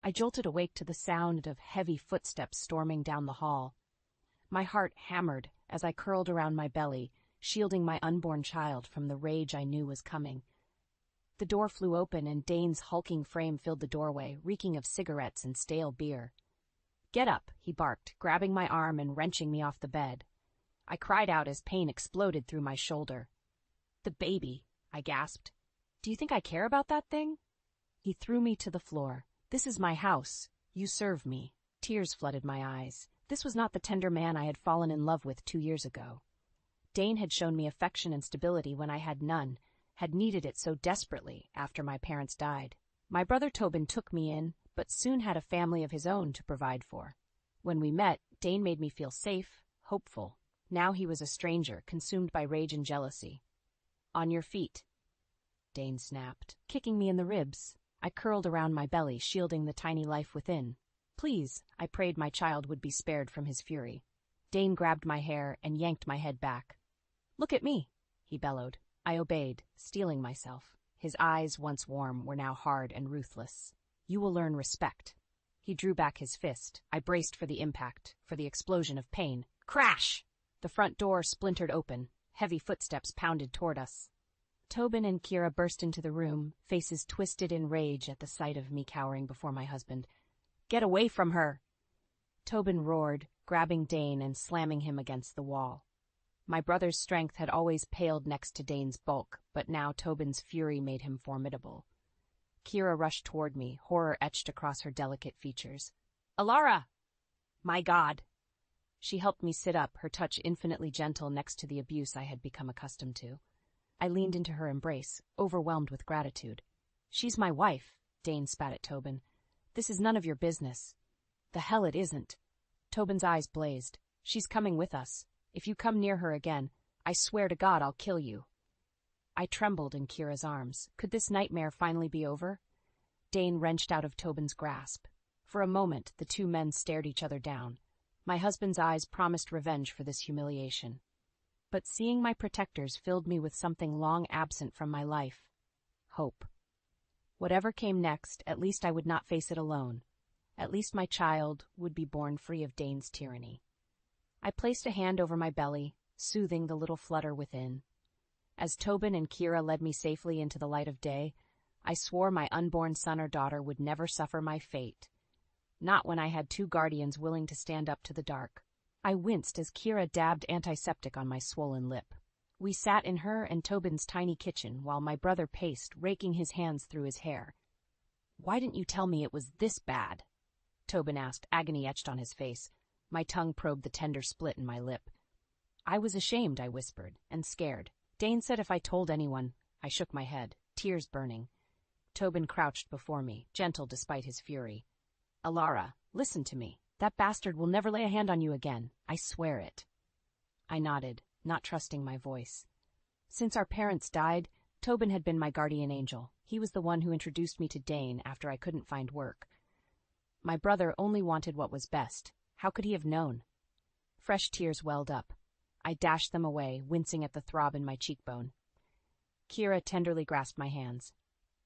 I jolted awake to the sound of heavy footsteps storming down the hall. My heart hammered as I curled around my belly, shielding my unborn child from the rage I knew was coming. The door flew open and Dane's hulking frame filled the doorway, reeking of cigarettes and stale beer. "Get up," he barked, grabbing my arm and wrenching me off the bed. I cried out as pain exploded through my shoulder. "The baby," I gasped. "Do you think I care about that thing?" He threw me to the floor. "This is my house. You serve me." Tears flooded my eyes. This was not the tender man I had fallen in love with 2 years ago. Dane had shown me affection and stability when I had none, had needed it so desperately after my parents died. My brother Tobin took me in, but soon had a family of his own to provide for. When we met, Dane made me feel safe, hopeful. Now he was a stranger, consumed by rage and jealousy. "On your feet," Dane snapped, kicking me in the ribs. I curled around my belly, shielding the tiny life within. "Please," I prayed my child would be spared from his fury. Dane grabbed my hair and yanked my head back. "Look at me," he bellowed. I obeyed, steeling myself. His eyes, once warm, were now hard and ruthless. "You will learn respect." He drew back his fist. I braced for the impact, for the explosion of pain. Crash! The front door splintered open. Heavy footsteps pounded toward us. Tobin and Kira burst into the room, faces twisted in rage at the sight of me cowering before my husband. "Get away from her!" Tobin roared, grabbing Dane and slamming him against the wall. My brother's strength had always paled next to Dane's bulk, but now Tobin's fury made him formidable. Kira rushed toward me, horror etched across her delicate features. "Alara!" "My God!" She helped me sit up, her touch infinitely gentle next to the abuse I had become accustomed to. I leaned into her embrace, overwhelmed with gratitude. "She's my wife," Dane spat at Tobin. "This is none of your business." "The hell it isn't." Tobin's eyes blazed. "She's coming with us. If you come near her again, I swear to God I'll kill you." I trembled in Kira's arms. Could this nightmare finally be over? Dane wrenched out of Tobin's grasp. For a moment, the two men stared each other down. My husband's eyes promised revenge for this humiliation. But seeing my protectors filled me with something long absent from my life. Hope. Whatever came next, at least I would not face it alone. At least my child would be born free of Dane's tyranny. I placed a hand over my belly, soothing the little flutter within. As Tobin and Kira led me safely into the light of day, I swore my unborn son or daughter would never suffer my fate. Not when I had two guardians willing to stand up to the dark. I winced as Kira dabbed antiseptic on my swollen lip. We sat in her and Tobin's tiny kitchen while my brother paced, raking his hands through his hair. "Why didn't you tell me it was this bad?" Tobin asked, agony etched on his face. My tongue probed the tender split in my lip. "I was ashamed," I whispered, "and scared. Dane said if I told anyone." I shook my head, tears burning. Tobin crouched before me, gentle despite his fury. "Alara, listen to me. That bastard will never lay a hand on you again. I swear it." I nodded, not trusting my voice. Since our parents died, Tobin had been my guardian angel. He was the one who introduced me to Dane after I couldn't find work. My brother only wanted what was best. How could he have known? Fresh tears welled up. I dashed them away, wincing at the throb in my cheekbone. Kira tenderly grasped my hands.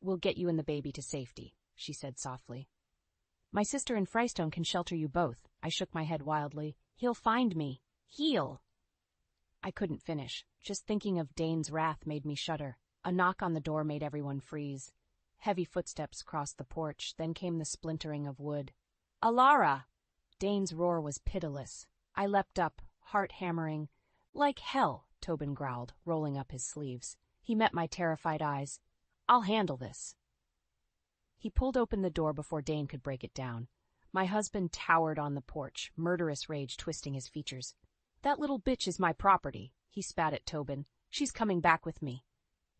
"We'll get you and the baby to safety," she said softly. "My sister and Frystone can shelter you both." I shook my head wildly. "He'll find me. He'll." I couldn't finish. Just thinking of Dane's wrath made me shudder. A knock on the door made everyone freeze. Heavy footsteps crossed the porch, then came the splintering of wood. "Alara!" Dane's roar was pitiless. I leapt up, heart hammering. "Like hell," Tobin growled, rolling up his sleeves. He met my terrified eyes. "I'll handle this." He pulled open the door before Dane could break it down. My husband towered on the porch, murderous rage twisting his features. "That little bitch is my property," he spat at Tobin. "She's coming back with me."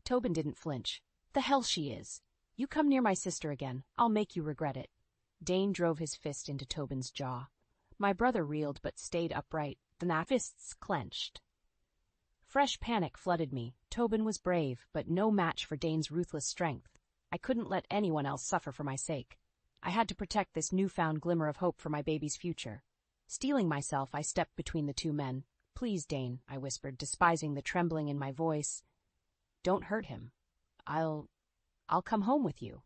Tobin didn't flinch. "The hell she is. You come near my sister again, I'll make you regret it." Dane drove his fist into Tobin's jaw. My brother reeled but stayed upright, the fists clenched. Fresh panic flooded me. Tobin was brave, but no match for Dane's ruthless strength. I couldn't let anyone else suffer for my sake. I had to protect this newfound glimmer of hope for my baby's future. Steeling myself, I stepped between the two men. "Please, Dane," I whispered, despising the trembling in my voice. "Don't hurt him. I'll come home with you."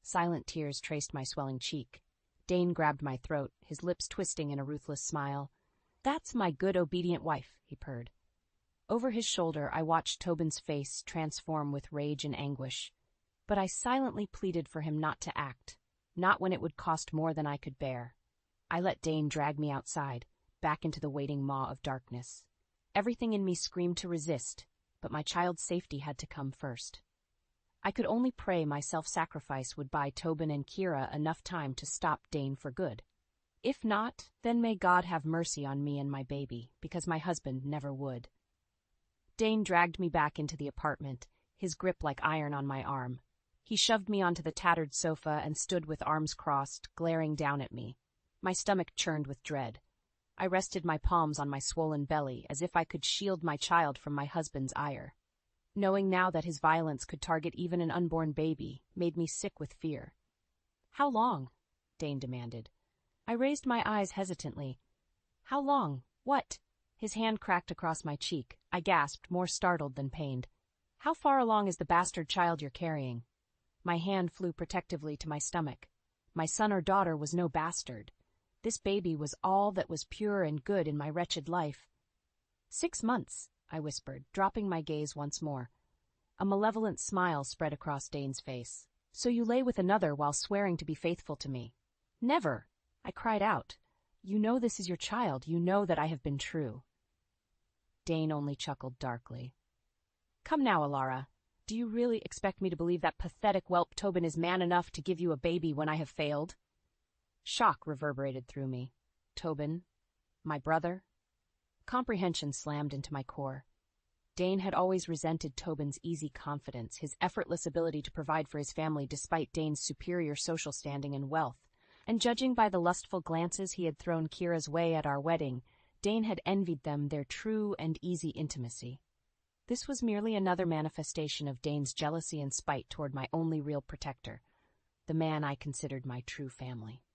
Silent tears traced my swelling cheek. Dane grabbed my throat, his lips twisting in a ruthless smile. "That's my good, obedient wife," he purred. Over his shoulder, I watched Tobin's face transform with rage and anguish. But I silently pleaded for him not to act, not when it would cost more than I could bear. I let Dane drag me outside, back into the waiting maw of darkness. Everything in me screamed to resist, but my child's safety had to come first. I could only pray my self-sacrifice would buy Tobin and Kira enough time to stop Dane for good. If not, then may God have mercy on me and my baby, because my husband never would. Dane dragged me back into the apartment, his grip like iron on my arm. He shoved me onto the tattered sofa and stood with arms crossed, glaring down at me. My stomach churned with dread. I rested my palms on my swollen belly as if I could shield my child from my husband's ire. Knowing now that his violence could target even an unborn baby made me sick with fear. "How long?" Dane demanded. I raised my eyes hesitantly. "How long? What?" His hand cracked across my cheek. I gasped, more startled than pained. "How far along is the bastard child you're carrying?" My hand flew protectively to my stomach. My son or daughter was no bastard. This baby was all that was pure and good in my wretched life. 6 months, I whispered, dropping my gaze once more. A malevolent smile spread across Dane's face. "So you lay with another while swearing to be faithful to me?" "Never!" I cried out. "You know this is your child. You know that I have been true." Dane only chuckled darkly. "Come now, Alara. Do you really expect me to believe that pathetic whelp Tobin is man enough to give you a baby when I have failed?" Shock reverberated through me. Tobin? My brother? Comprehension slammed into my core. Dane had always resented Tobin's easy confidence, his effortless ability to provide for his family despite Dane's superior social standing and wealth. And judging by the lustful glances he had thrown Kira's way at our wedding, Dane had envied them their true and easy intimacy. This was merely another manifestation of Dane's jealousy and spite toward my only real protector, the man I considered my true family.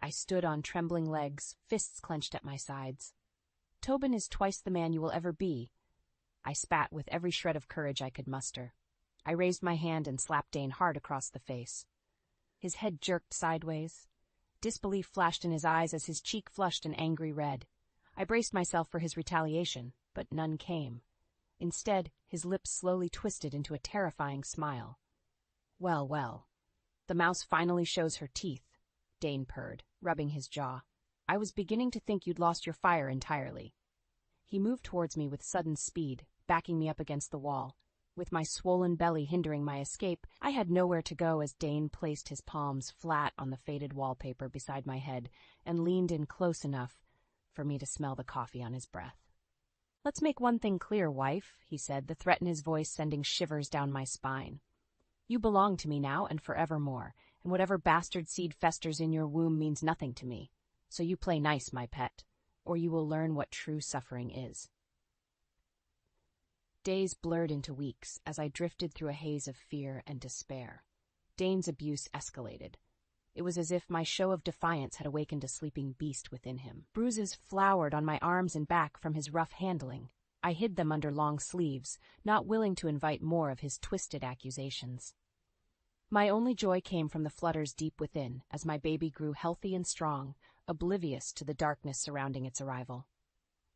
I stood on trembling legs, fists clenched at my sides. "Tobin is twice the man you will ever be." I spat with every shred of courage I could muster. I raised my hand and slapped Dane hard across the face. His head jerked sideways. Disbelief flashed in his eyes as his cheek flushed an angry red. I braced myself for his retaliation, but none came. Instead, his lips slowly twisted into a terrifying smile. "Well, well. The mouse finally shows her teeth," Dane purred, rubbing his jaw. "I was beginning to think you'd lost your fire entirely." He moved towards me with sudden speed, backing me up against the wall. With my swollen belly hindering my escape, I had nowhere to go as Dane placed his palms flat on the faded wallpaper beside my head and leaned in close enough for me to smell the coffee on his breath. "Let's make one thing clear, wife," he said, the threat in his voice sending shivers down my spine. "You belong to me now and forevermore, and whatever bastard seed festers in your womb means nothing to me. So you play nice, my pet, or you will learn what true suffering is." Days blurred into weeks as I drifted through a haze of fear and despair. Dane's abuse escalated. It was as if my show of defiance had awakened a sleeping beast within him. Bruises flowered on my arms and back from his rough handling. I hid them under long sleeves, not willing to invite more of his twisted accusations. My only joy came from the flutters deep within as my baby grew healthy and strong, oblivious to the darkness surrounding its arrival.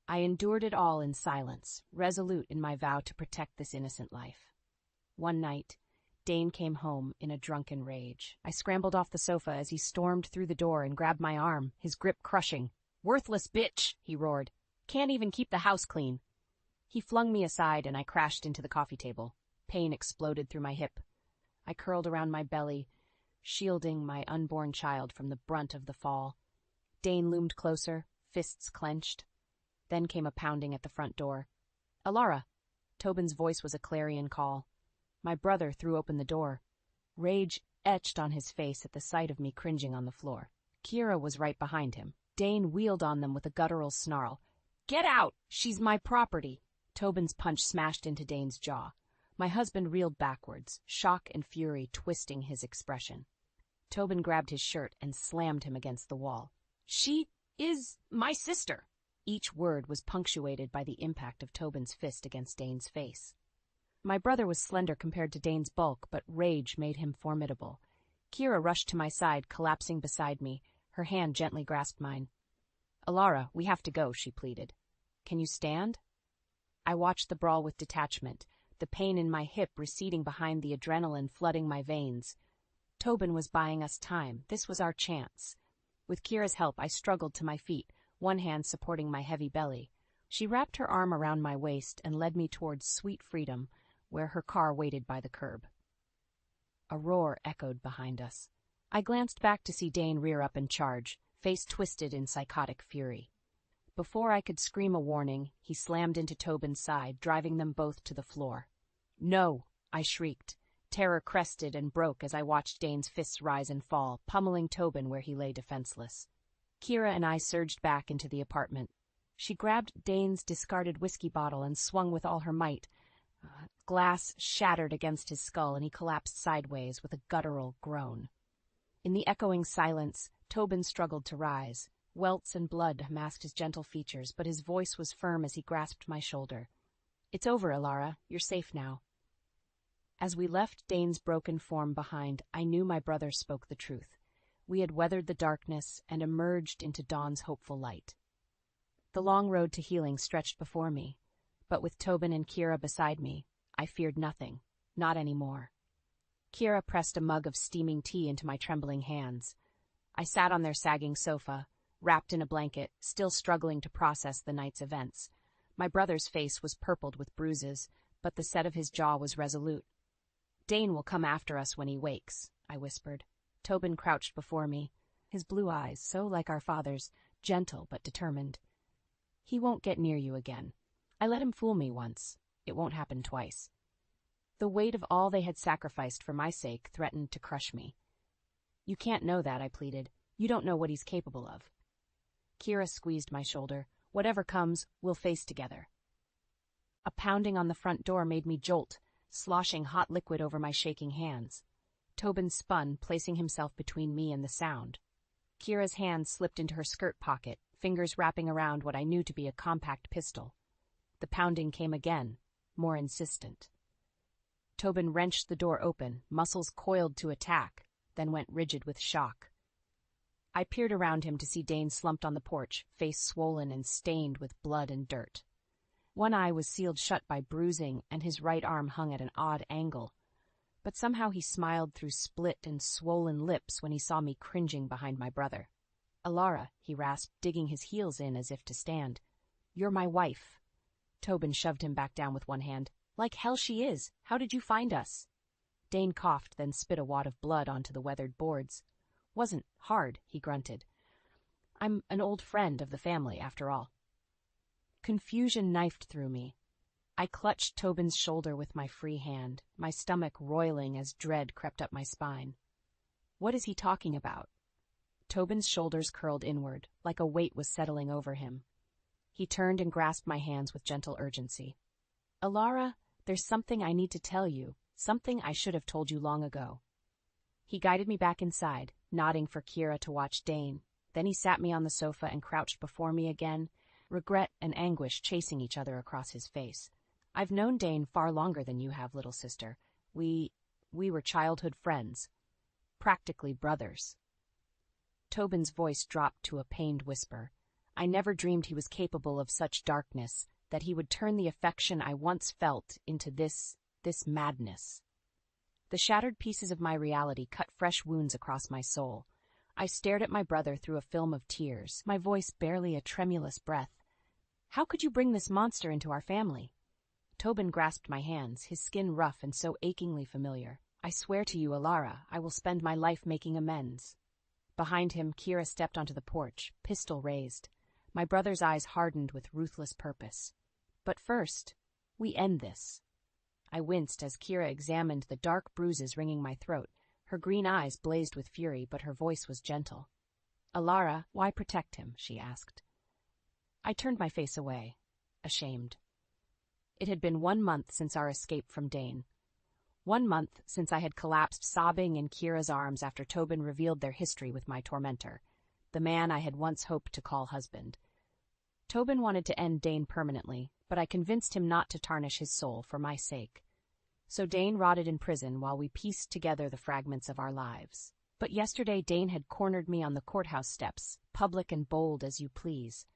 I endured it all in silence, resolute in my vow to protect this innocent life. One night, Dane came home in a drunken rage. I scrambled off the sofa as he stormed through the door and grabbed my arm, his grip crushing. "Worthless bitch!" he roared. "Can't even keep the house clean." He flung me aside and I crashed into the coffee table. Pain exploded through my hip. I curled around my belly, shielding my unborn child from the brunt of the fall. Dane loomed closer, fists clenched. Then came a pounding at the front door. "Alara!" Tobin's voice was a clarion call. My brother threw open the door. Rage etched on his face at the sight of me cringing on the floor. Kira was right behind him. Dane wheeled on them with a guttural snarl. "Get out! She's my property!" Tobin's punch smashed into Dane's jaw. My husband reeled backwards, shock and fury twisting his expression. Tobin grabbed his shirt and slammed him against the wall. "She is my sister!" Each word was punctuated by the impact of Tobin's fist against Dane's face. My brother was slender compared to Dane's bulk, but rage made him formidable. Kira rushed to my side, collapsing beside me. Her hand gently grasped mine. "Alara, we have to go," she pleaded. "Can you stand?" I watched the brawl with detachment, the pain in my hip receding behind the adrenaline flooding my veins. Tobin was buying us time. This was our chance. With Kira's help, I struggled to my feet, one hand supporting my heavy belly. She wrapped her arm around my waist and led me towards sweet freedom, where her car waited by the curb. A roar echoed behind us. I glanced back to see Dane rear up and charge, face twisted in psychotic fury. Before I could scream a warning, he slammed into Tobin's side, driving them both to the floor. "No!" I shrieked. Terror crested and broke as I watched Dane's fists rise and fall, pummeling Tobin where he lay defenseless. Kira and I surged back into the apartment. She grabbed Dane's discarded whiskey bottle and swung with all her might. Glass shattered against his skull and he collapsed sideways with a guttural groan. In the echoing silence, Tobin struggled to rise. Welts and blood masked his gentle features, but his voice was firm as he grasped my shoulder. "It's over, Alara. You're safe now." As we left Dane's broken form behind, I knew my brother spoke the truth. We had weathered the darkness and emerged into dawn's hopeful light. The long road to healing stretched before me, but with Tobin and Kira beside me, I feared nothing, not anymore. Kira pressed a mug of steaming tea into my trembling hands. I sat on their sagging sofa, wrapped in a blanket, still struggling to process the night's events. My brother's face was purpled with bruises, but the set of his jaw was resolute. "Dane will come after us when he wakes," I whispered. Tobin crouched before me, his blue eyes, so like our father's, gentle but determined. "He won't get near you again. I let him fool me once. It won't happen twice." The weight of all they had sacrificed for my sake threatened to crush me. "You can't know that," I pleaded. "You don't know what he's capable of." Kira squeezed my shoulder. "Whatever comes, we'll face together." A pounding on the front door made me jolt, sloshing hot liquid over my shaking hands. Tobin spun, placing himself between me and the sound. Kira's hand slipped into her skirt pocket, fingers wrapping around what I knew to be a compact pistol. The pounding came again, more insistent. Tobin wrenched the door open, muscles coiled to attack, then went rigid with shock. I peered around him to see Dane slumped on the porch, face swollen and stained with blood and dirt. One eye was sealed shut by bruising, and his right arm hung at an odd angle. But somehow he smiled through split and swollen lips when he saw me cringing behind my brother. "Alara," he rasped, digging his heels in as if to stand. "You're my wife." Tobin shoved him back down with one hand. "Like hell she is. How did you find us?" Dane coughed, then spit a wad of blood onto the weathered boards. "Wasn't hard," he grunted. "I'm an old friend of the family, after all." Confusion knifed through me. I clutched Tobin's shoulder with my free hand, my stomach roiling as dread crept up my spine. "What is he talking about?" Tobin's shoulders curled inward, like a weight was settling over him. He turned and grasped my hands with gentle urgency. "Alara, there's something I need to tell you, something I should have told you long ago." He guided me back inside, nodding for Kira to watch Dane. Then he sat me on the sofa and crouched before me again, regret and anguish chasing each other across his face. "I've known Dane far longer than you have, little sister. We were childhood friends. Practically brothers." Tobin's voice dropped to a pained whisper. I never dreamed he was capable of such darkness, that he would turn the affection I once felt into this madness. The shattered pieces of my reality cut fresh wounds across my soul. I stared at my brother through a film of tears, my voice barely a tremulous breath. "How could you bring this monster into our family?" Tobin grasped my hands, his skin rough and so achingly familiar. "I swear to you, Alara, I will spend my life making amends." Behind him, Kira stepped onto the porch, pistol raised. My brother's eyes hardened with ruthless purpose. "But first, we end this." I winced as Kira examined the dark bruises ringing my throat. Her green eyes blazed with fury, but her voice was gentle. "Alara, why protect him?" she asked. I turned my face away, ashamed. It had been 1 month since our escape from Dane. 1 month since I had collapsed sobbing in Kira's arms after Tobin revealed their history with my tormentor, the man I had once hoped to call husband. Tobin wanted to end Dane permanently, but I convinced him not to tarnish his soul for my sake. So Dane rotted in prison while we pieced together the fragments of our lives. But yesterday Dane had cornered me on the courthouse steps, public and bold as you please.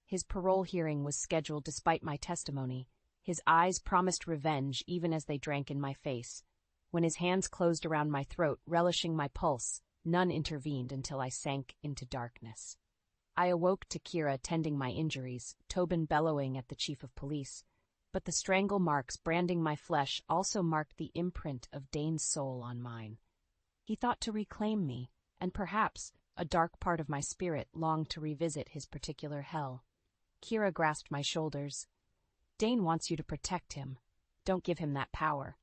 His parole hearing was scheduled despite my testimony. His eyes promised revenge even as they drank in my face. When his hands closed around my throat, relishing my pulse, none intervened until I sank into darkness. I awoke to Kira tending my injuries, Tobin bellowing at the chief of police. But the strangle marks branding my flesh also marked the imprint of Dane's soul on mine. He thought to reclaim me, and perhaps a dark part of my spirit longed to revisit his particular hell. Kira grasped my shoulders. Dane wants you to protect him. Don't give him that power.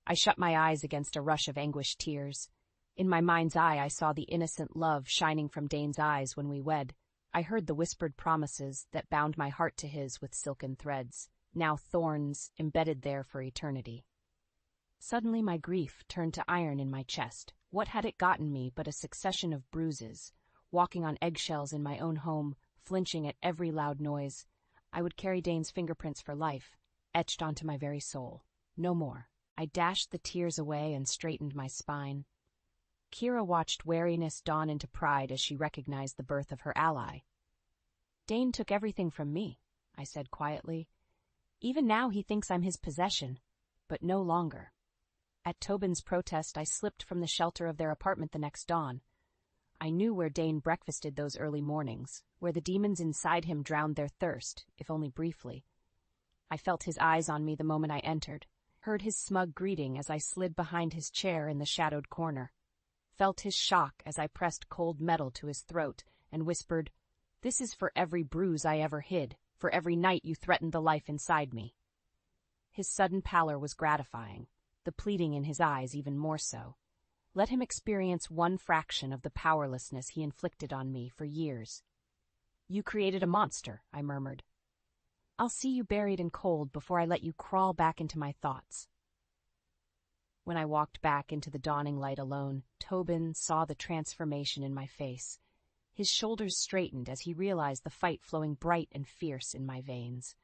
I shut my eyes against a rush of anguished tears. In my mind's eye I saw the innocent love shining from Dane's eyes when we wed. I heard the whispered promises that bound my heart to his with silken threads, now thorns embedded there for eternity. Suddenly my grief turned to iron in my chest. What had it gotten me but a succession of bruises, walking on eggshells in my own home, flinching at every loud noise? I would carry Dane's fingerprints for life, etched onto my very soul. No more. I dashed the tears away and straightened my spine. Kira watched wariness dawn into pride as she recognized the birth of her ally. Dane took everything from me, I said quietly. Even now he thinks I'm his possession, but no longer. At Tobin's protest, I slipped from the shelter of their apartment the next dawn. I knew where Dane breakfasted those early mornings, where the demons inside him drowned their thirst, if only briefly. I felt his eyes on me the moment I entered, heard his smug greeting as I slid behind his chair in the shadowed corner, felt his shock as I pressed cold metal to his throat and whispered, "This is for every bruise I ever hid, for every night you threatened the life inside me." His sudden pallor was gratifying, the pleading in his eyes even more so. Let him experience one fraction of the powerlessness he inflicted on me for years. "You created a monster," I murmured. "I'll see you buried in cold before I let you crawl back into my thoughts." When I walked back into the dawning light alone, Tobin saw the transformation in my face. His shoulders straightened as he realized the fight flowing bright and fierce in my veins.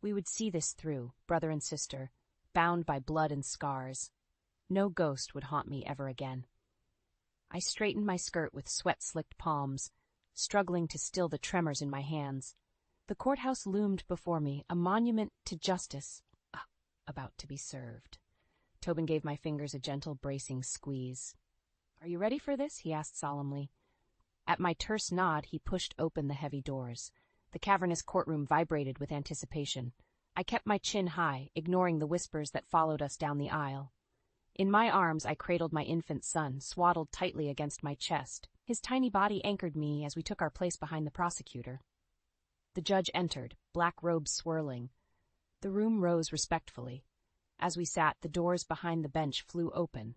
We would see this through, brother and sister, bound by blood and scars. No ghost would haunt me ever again. I straightened my skirt with sweat-slicked palms, struggling to still the tremors in my hands. The courthouse loomed before me, a monument to justice, about to be served. Tobin gave my fingers a gentle, bracing squeeze. "Are you ready for this?" he asked solemnly. At my terse nod, he pushed open the heavy doors. The cavernous courtroom vibrated with anticipation. I kept my chin high, ignoring the whispers that followed us down the aisle. In my arms, I cradled my infant son, swaddled tightly against my chest. His tiny body anchored me as we took our place behind the prosecutor. The judge entered, black robes swirling. The room rose respectfully. As we sat, the doors behind the bench flew open.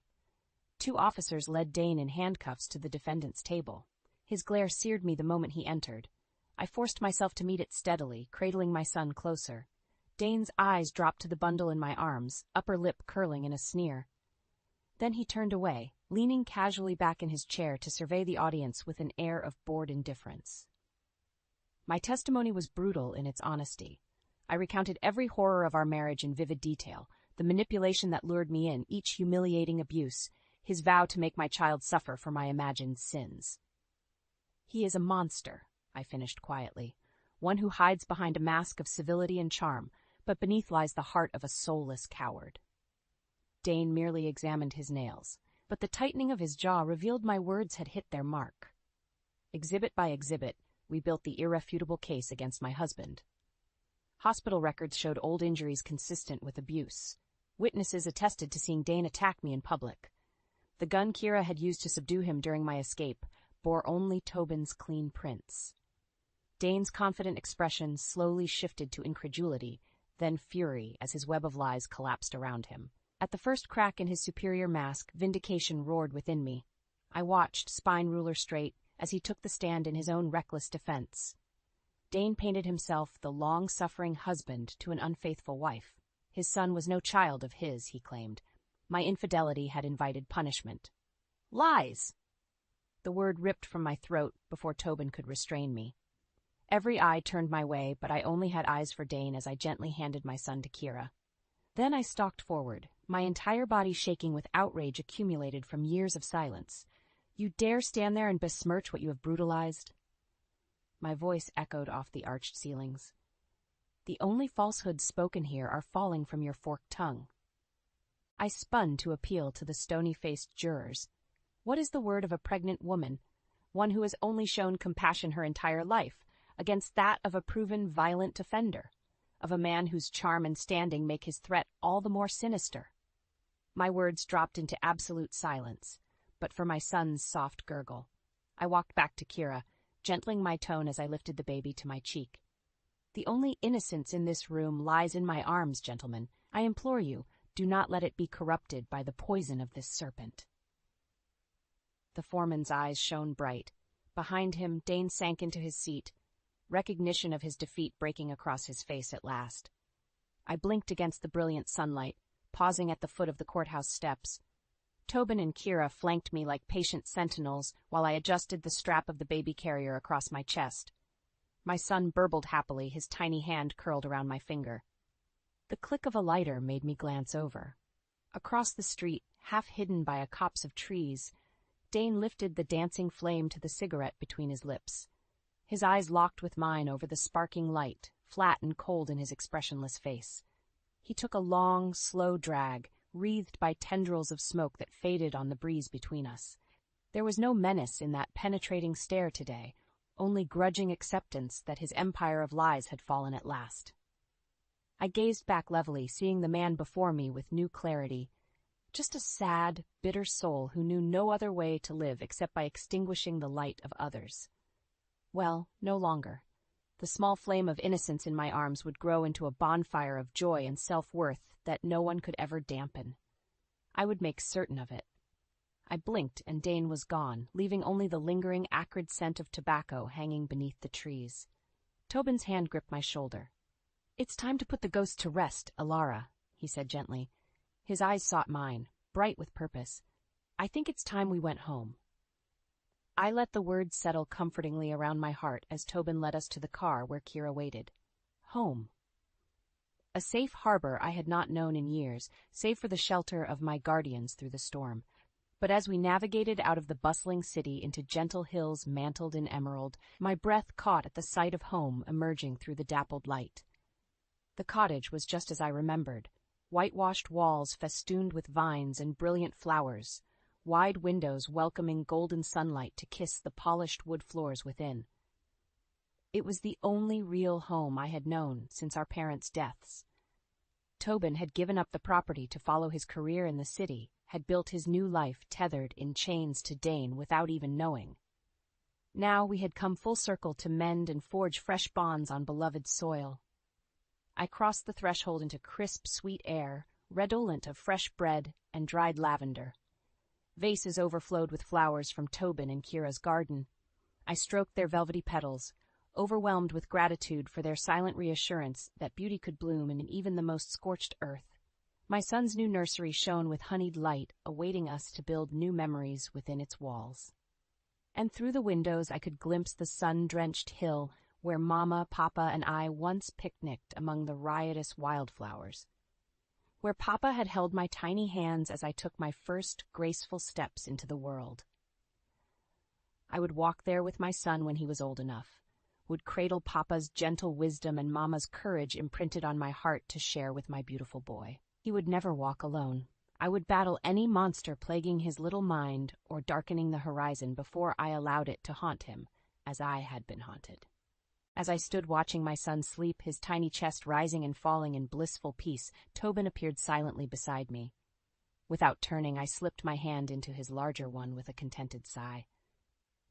2 officers led Dane in handcuffs to the defendant's table. His glare seared me the moment he entered. I forced myself to meet it steadily, cradling my son closer. Dane's eyes dropped to the bundle in my arms, upper lip curling in a sneer. Then he turned away, leaning casually back in his chair to survey the audience with an air of bored indifference. My testimony was brutal in its honesty. I recounted every horror of our marriage in vivid detail, the manipulation that lured me in, each humiliating abuse, his vow to make my child suffer for my imagined sins. "He is a monster," I finished quietly, "one who hides behind a mask of civility and charm, but beneath lies the heart of a soulless coward." Dane merely examined his nails, but the tightening of his jaw revealed my words had hit their mark. Exhibit by exhibit, we built the irrefutable case against my husband. Hospital records showed old injuries consistent with abuse. Witnesses attested to seeing Dane attack me in public. The gun Kira had used to subdue him during my escape bore only Tobin's clean prints. Dane's confident expression slowly shifted to incredulity, then fury as his web of lies collapsed around him. At the first crack in his superior mask, vindication roared within me. I watched, spine ruler straight, as he took the stand in his own reckless defense. Dane painted himself the long-suffering husband to an unfaithful wife. His son was no child of his, he claimed. My infidelity had invited punishment. "Lies!" The word ripped from my throat before Tobin could restrain me. Every eye turned my way, but I only had eyes for Dane as I gently handed my son to Kira. Then I stalked forward, my entire body shaking with outrage accumulated from years of silence. You dare stand there and besmirch what you have brutalized? My voice echoed off the arched ceilings. The only falsehoods spoken here are falling from your forked tongue. I spun to appeal to the stony-faced jurors. What is the word of a pregnant woman, one who has only shown compassion her entire life, against that of a proven violent offender, of a man whose charm and standing make his threat all the more sinister? My words dropped into absolute silence, but for my son's soft gurgle. I walked back to Kira, gentling my tone as I lifted the baby to my cheek. The only innocence in this room lies in my arms, gentlemen. I implore you, do not let it be corrupted by the poison of this serpent. The foreman's eyes shone bright. Behind him, Dane sank into his seat, recognition of his defeat breaking across his face at last. I blinked against the brilliant sunlight, pausing at the foot of the courthouse steps. Tobin and Kira flanked me like patient sentinels while I adjusted the strap of the baby carrier across my chest. My son burbled happily, his tiny hand curled around my finger. The click of a lighter made me glance over. Across the street, half hidden by a copse of trees, Dane lifted the dancing flame to the cigarette between his lips. His eyes locked with mine over the sparking light, flat and cold in his expressionless face. He took a long, slow drag, wreathed by tendrils of smoke that faded on the breeze between us. There was no menace in that penetrating stare today, only grudging acceptance that his empire of lies had fallen at last. I gazed back levelly, seeing the man before me with new clarity. Just a sad, bitter soul who knew no other way to live except by extinguishing the light of others. Well, no longer. The small flame of innocence in my arms would grow into a bonfire of joy and self-worth that no one could ever dampen. I would make certain of it. I blinked and Dane was gone, leaving only the lingering acrid scent of tobacco hanging beneath the trees. Tobin's hand gripped my shoulder. "It's time to put the ghost to rest, Alara," he said gently. His eyes sought mine, bright with purpose. "I think it's time we went home." I let the words settle comfortingly around my heart as Tobin led us to the car where Kira waited. Home. A safe harbor I had not known in years, save for the shelter of my guardians through the storm. But as we navigated out of the bustling city into gentle hills mantled in emerald, my breath caught at the sight of home emerging through the dappled light. The cottage was just as I remembered, whitewashed walls festooned with vines and brilliant flowers, wide windows welcoming golden sunlight to kiss the polished wood floors within. It was the only real home I had known since our parents' deaths. Tobin had given up the property to follow his career in the city, had built his new life tethered in chains to Dane without even knowing. Now we had come full circle to mend and forge fresh bonds on beloved soil. I crossed the threshold into crisp, sweet air, redolent of fresh bread and dried lavender. Vases overflowed with flowers from Tobin and Kira's garden. I stroked their velvety petals, overwhelmed with gratitude for their silent reassurance that beauty could bloom in even the most scorched earth. My son's new nursery shone with honeyed light, awaiting us to build new memories within its walls. And through the windows I could glimpse the sun-drenched hill where Mama, Papa, and I once picnicked among the riotous wildflowers. Where Papa had held my tiny hands as I took my first graceful steps into the world. I would walk there with my son when he was old enough, would cradle Papa's gentle wisdom and Mama's courage imprinted on my heart to share with my beautiful boy. He would never walk alone. I would battle any monster plaguing his little mind or darkening the horizon before I allowed it to haunt him, as I had been haunted. As I stood watching my son sleep, his tiny chest rising and falling in blissful peace, Tobin appeared silently beside me. Without turning, I slipped my hand into his larger one with a contented sigh.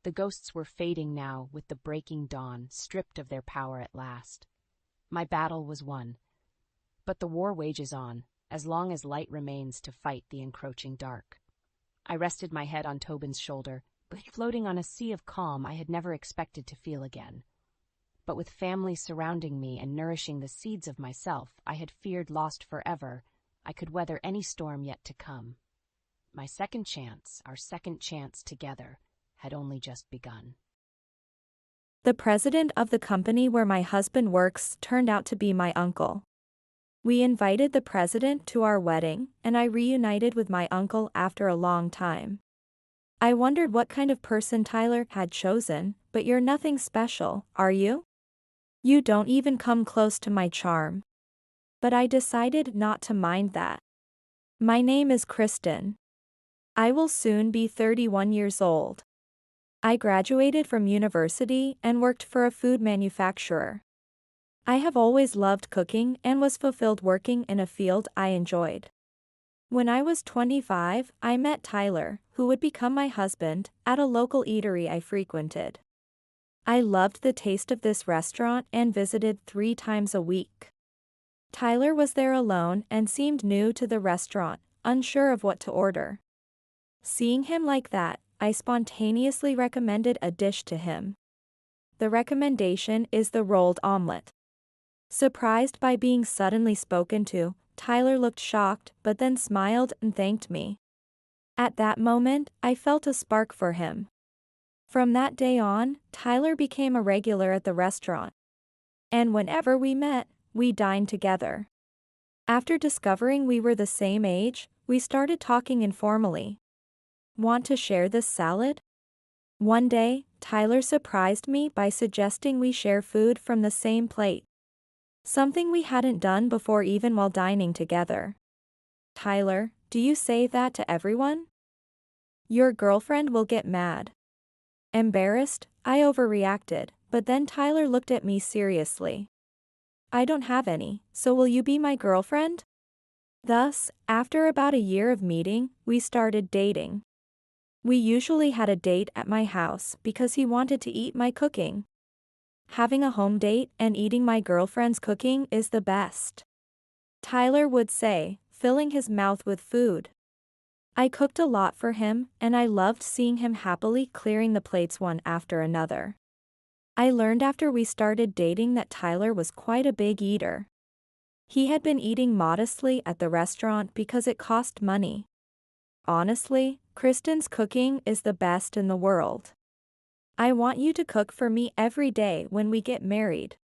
The ghosts were fading now with the breaking dawn, stripped of their power at last. My battle was won. But the war wages on, as long as light remains to fight the encroaching dark. I rested my head on Tobin's shoulder, floating on a sea of calm I had never expected to feel again. But with family surrounding me and nourishing the seeds of myself I had feared lost forever, I could weather any storm yet to come. My second chance, our second chance together, had only just begun. The president of the company where my husband works turned out to be my uncle. We invited the president to our wedding, and I reunited with my uncle after a long time. I wondered what kind of person Tyler had chosen, but you're nothing special, are you? You don't even come close to my charm. But I decided not to mind that. My name is Kristen. I will soon be 31 years old. I graduated from university and worked for a food manufacturer. I have always loved cooking and was fulfilled working in a field I enjoyed. When I was 25, I met Tyler, who would become my husband, at a local eatery I frequented. I loved the taste of this restaurant and visited 3 times a week. Tyler was there alone and seemed new to the restaurant, unsure of what to order. Seeing him like that, I spontaneously recommended a dish to him. The recommendation is the rolled omelet. Surprised by being suddenly spoken to, Tyler looked shocked but then smiled and thanked me. At that moment, I felt a spark for him. From that day on, Tyler became a regular at the restaurant. And whenever we met, we dined together. After discovering we were the same age, we started talking informally. Want to share this salad? One day, Tyler surprised me by suggesting we share food from the same plate. Something we hadn't done before even while dining together. Tyler, do you say that to everyone? Your girlfriend will get mad. Embarrassed, I overreacted, but then Tyler looked at me seriously. I don't have any, so will you be my girlfriend? Thus, after about a year of meeting, we started dating. We usually had a date at my house because he wanted to eat my cooking. Having a home date and eating my girlfriend's cooking is the best, Tyler would say, filling his mouth with food. I cooked a lot for him, and I loved seeing him happily clearing the plates one after another. I learned after we started dating that Tyler was quite a big eater. He had been eating modestly at the restaurant because it cost money. Honestly, Kristen's cooking is the best in the world. I want you to cook for me every day when we get married.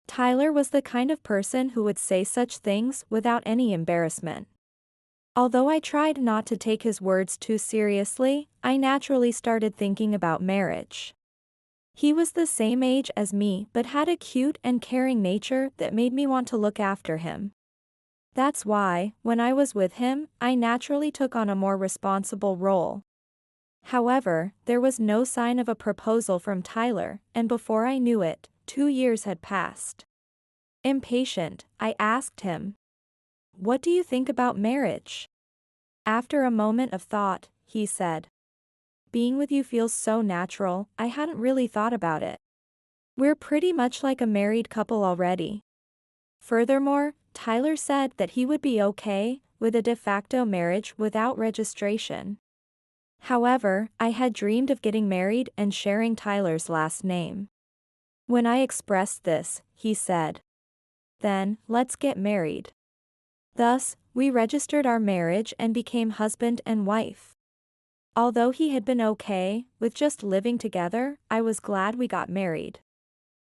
Tyler was the kind of person who would say such things without any embarrassment. Although I tried not to take his words too seriously, I naturally started thinking about marriage. He was the same age as me but had a cute and caring nature that made me want to look after him. That's why, when I was with him, I naturally took on a more responsible role. However, there was no sign of a proposal from Tyler, and before I knew it, 2 years had passed. Impatient, I asked him, "What do you think about marriage?" After a moment of thought, he said, "Being with you feels so natural, I hadn't really thought about it. We're pretty much like a married couple already." Furthermore, Tyler said that he would be okay with a de facto marriage without registration. However, I had dreamed of getting married and sharing Tyler's last name. When I expressed this, he said, "Then, let's get married." Thus, we registered our marriage and became husband and wife. Although he had been okay with just living together, I was glad we got married.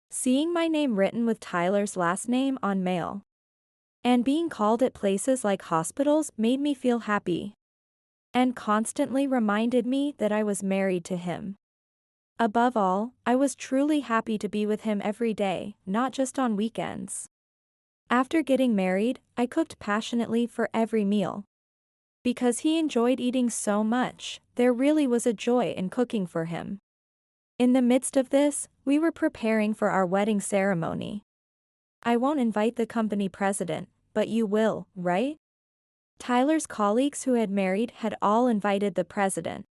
Seeing my name written with Tyler's last name on mail and being called at places like hospitals made me feel happy and constantly reminded me that I was married to him. Above all, I was truly happy to be with him every day, not just on weekends. After getting married, I cooked passionately for every meal. Because he enjoyed eating so much, there really was a joy in cooking for him. In the midst of this, we were preparing for our wedding ceremony. I won't invite the company president, but you will, right? Tyler's colleagues who had married had all invited the president.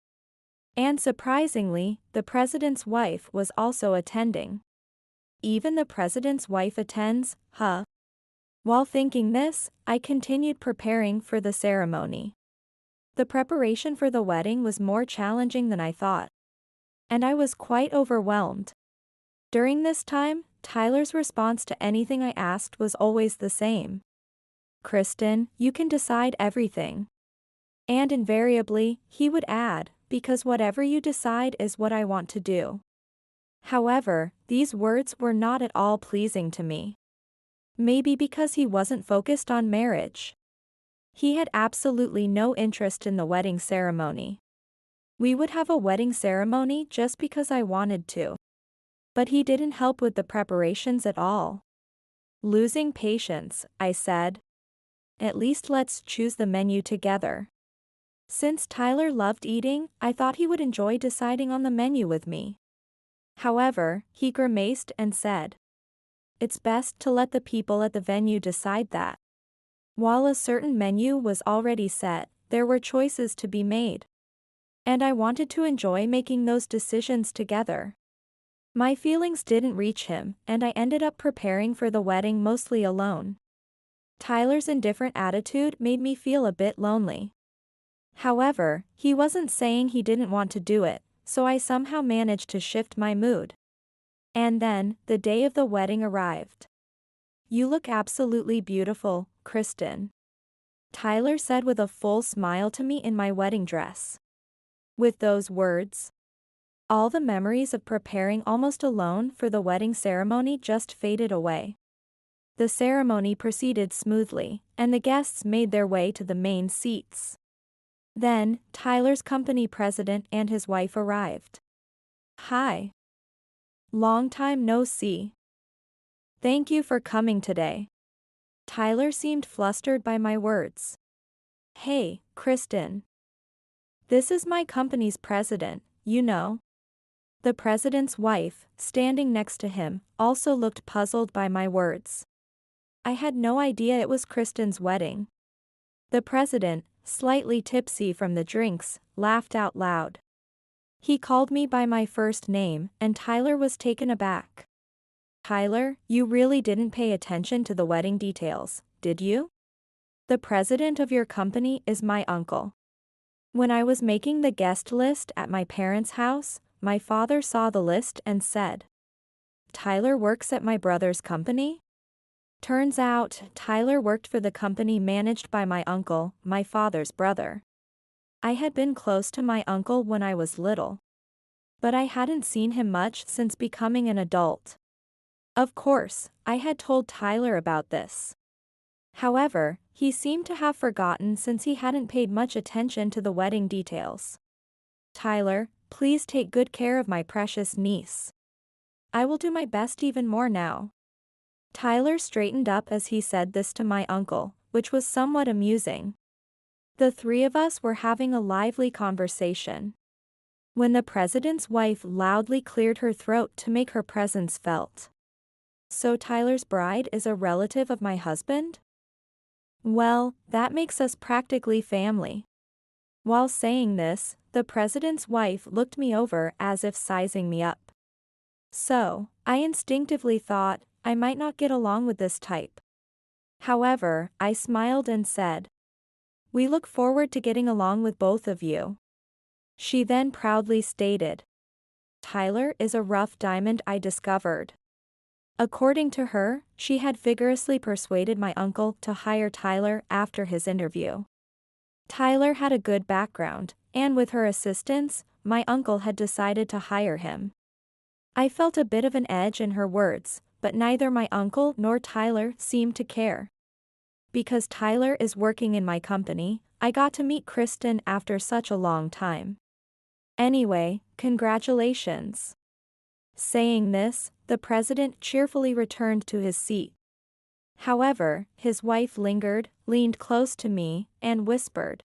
And surprisingly, the president's wife was also attending. Even the president's wife attends, huh? While thinking this, I continued preparing for the ceremony. The preparation for the wedding was more challenging than I thought. And I was quite overwhelmed. During this time, Tyler's response to anything I asked was always the same. "Kristen, you can decide everything." And invariably, he would add, "Because whatever you decide is what I want to do." However, these words were not at all pleasing to me. Maybe because he wasn't focused on marriage. He had absolutely no interest in the wedding ceremony. We would have a wedding ceremony just because I wanted to. But he didn't help with the preparations at all. Losing patience, I said. At least let's choose the menu together. Since Tyler loved eating, I thought he would enjoy deciding on the menu with me. However, he grimaced and said, "It's best to let the people at the venue decide that." While a certain menu was already set, there were choices to be made. And I wanted to enjoy making those decisions together. My feelings didn't reach him, and I ended up preparing for the wedding mostly alone. Tyler's indifferent attitude made me feel a bit lonely. However, he wasn't saying he didn't want to do it, so I somehow managed to shift my mood. And then, the day of the wedding arrived. "You look absolutely beautiful, Kristen," Tyler said with a full smile to me in my wedding dress. With those words, all the memories of preparing almost alone for the wedding ceremony just faded away. The ceremony proceeded smoothly, and the guests made their way to the main seats. Then, Tyler's company president and his wife arrived. "Hi. Long time no see. Thank you for coming today." Tyler seemed flustered by my words. "Hey, Kristen. This is my company's president, you know." The president's wife, standing next to him, also looked puzzled by my words. I had no idea it was Kristen's wedding. The president, slightly tipsy from the drinks, laughed out loud. He called me by my first name, and Tyler was taken aback. "Tyler, you really didn't pay attention to the wedding details, did you? The president of your company is my uncle. When I was making the guest list at my parents' house, my father saw the list and said, 'Tyler works at my brother's company?' Turns out, Tyler worked for the company managed by my uncle, my father's brother. I had been close to my uncle when I was little. But I hadn't seen him much since becoming an adult. Of course, I had told Tyler about this. However, he seemed to have forgotten since he hadn't paid much attention to the wedding details. 'Tyler, please take good care of my precious niece. I will do my best even more now.'" Tyler straightened up as he said this to my uncle, which was somewhat amusing. The three of us were having a lively conversation, when the president's wife loudly cleared her throat to make her presence felt. "So Tyler's bride is a relative of my husband? Well, that makes us practically family." While saying this, the president's wife looked me over as if sizing me up. So, I instinctively thought, I might not get along with this type. However, I smiled and said, "We look forward to getting along with both of you." She then proudly stated, "Tyler is a rough diamond I discovered." According to her, she had vigorously persuaded my uncle to hire Tyler after his interview. Tyler had a good background, and with her assistance, my uncle had decided to hire him. I felt a bit of an edge in her words, but neither my uncle nor Tyler seemed to care. Because Tyler is working in my company, I got to meet Kristen after such a long time. Anyway, congratulations. Saying this, the president cheerfully returned to his seat. However, his wife lingered, leaned close to me, and whispered.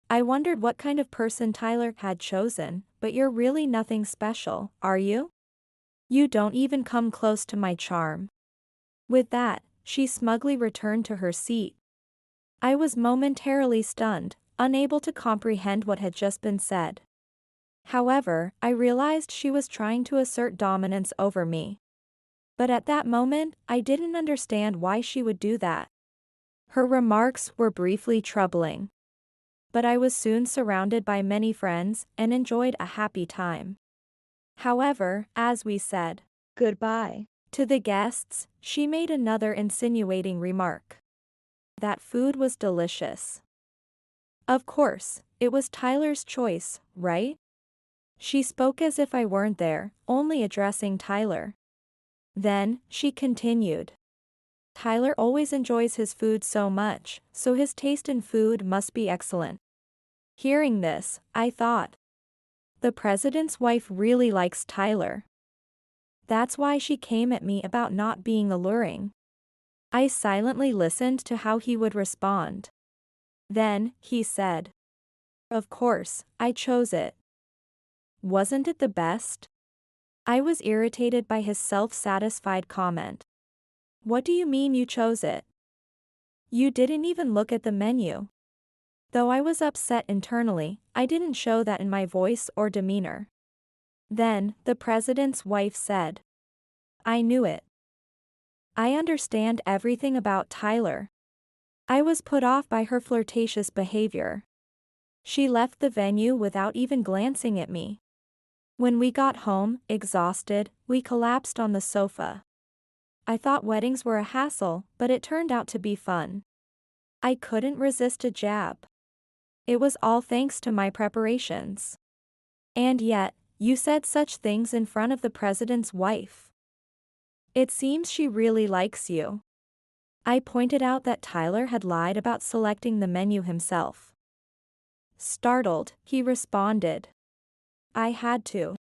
I wondered what kind of person Tyler had chosen, but you're really nothing special, are you? You don't even come close to my charm. With that, she smugly returned to her seat. I was momentarily stunned, unable to comprehend what had just been said. However, I realized she was trying to assert dominance over me. But at that moment, I didn't understand why she would do that. Her remarks were briefly troubling. But I was soon surrounded by many friends and enjoyed a happy time. However, as we said goodbye to the guests, she made another insinuating remark. That food was delicious. Of course, it was Tyler's choice, right? She spoke as if I weren't there, only addressing Tyler. Then, she continued. Tyler always enjoys his food so much, so his taste in food must be excellent. Hearing this, I thought, the president's wife really likes Tyler. That's why she came at me about not being alluring. I silently listened to how he would respond. Then, he said, "Of course, I chose it. Wasn't it the best?" I was irritated by his self-satisfied comment. "What do you mean you chose it? You didn't even look at the menu." Though I was upset internally, I didn't show that in my voice or demeanor. Then, the president's wife said, "I knew it. I understand everything about Tyler." I was put off by her flirtatious behavior. She left the venue without even glancing at me. When we got home, exhausted, we collapsed on the sofa. I thought weddings were a hassle, but it turned out to be fun. I couldn't resist a jab. It was all thanks to my preparations. "And yet, you said such things in front of the president's wife. It seems she really likes you." I pointed out that Tyler had lied about selecting the menu himself. Startled, he responded, "I had to.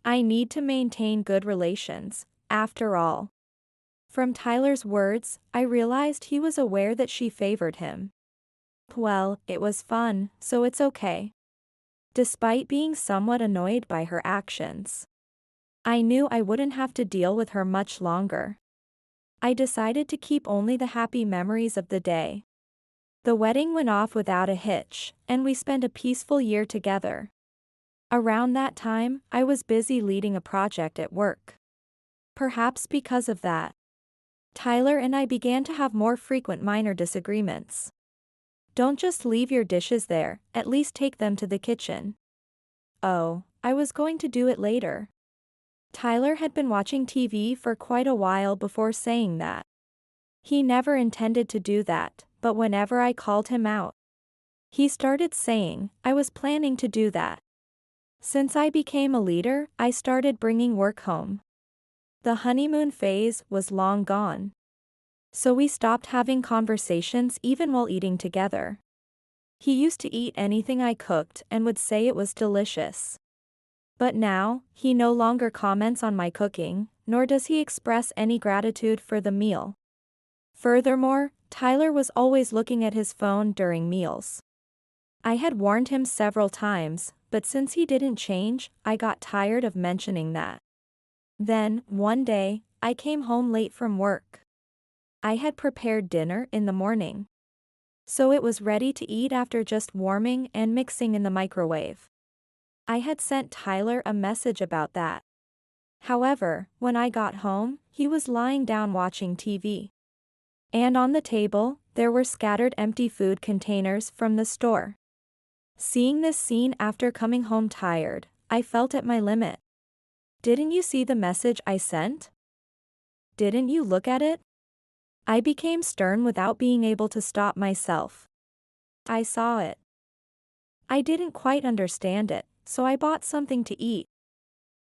I need to maintain good relations, after all." From Tyler's words, I realized he was aware that she favored him. Well, it was fun, so it's okay. Despite being somewhat annoyed by her actions, I knew I wouldn't have to deal with her much longer. I decided to keep only the happy memories of the day. The wedding went off without a hitch, and we spent a peaceful year together. Around that time, I was busy leading a project at work. Perhaps because of that, Tyler and I began to have more frequent minor disagreements. "Don't just leave your dishes there, at least take them to the kitchen." "Oh, I was going to do it later." Tyler had been watching TV for quite a while before saying that. He never intended to do that, but whenever I called him out, he started saying, "I was planning to do that." Since I became a leader, I started bringing work home. The honeymoon phase was long gone. So we stopped having conversations even while eating together. He used to eat anything I cooked and would say it was delicious. But now, he no longer comments on my cooking, nor does he express any gratitude for the meal. Furthermore, Tyler was always looking at his phone during meals. I had warned him several times, but since he didn't change, I got tired of mentioning that. Then, one day, I came home late from work. I had prepared dinner in the morning, so it was ready to eat after just warming and mixing in the microwave. I had sent Tyler a message about that. However, when I got home, he was lying down watching TV. And on the table, there were scattered empty food containers from the store. Seeing this scene after coming home tired, I felt at my limit. "Didn't you see the message I sent? Didn't you look at it?" I became stern without being able to stop myself. "I saw it. I didn't quite understand it, so I bought something to eat."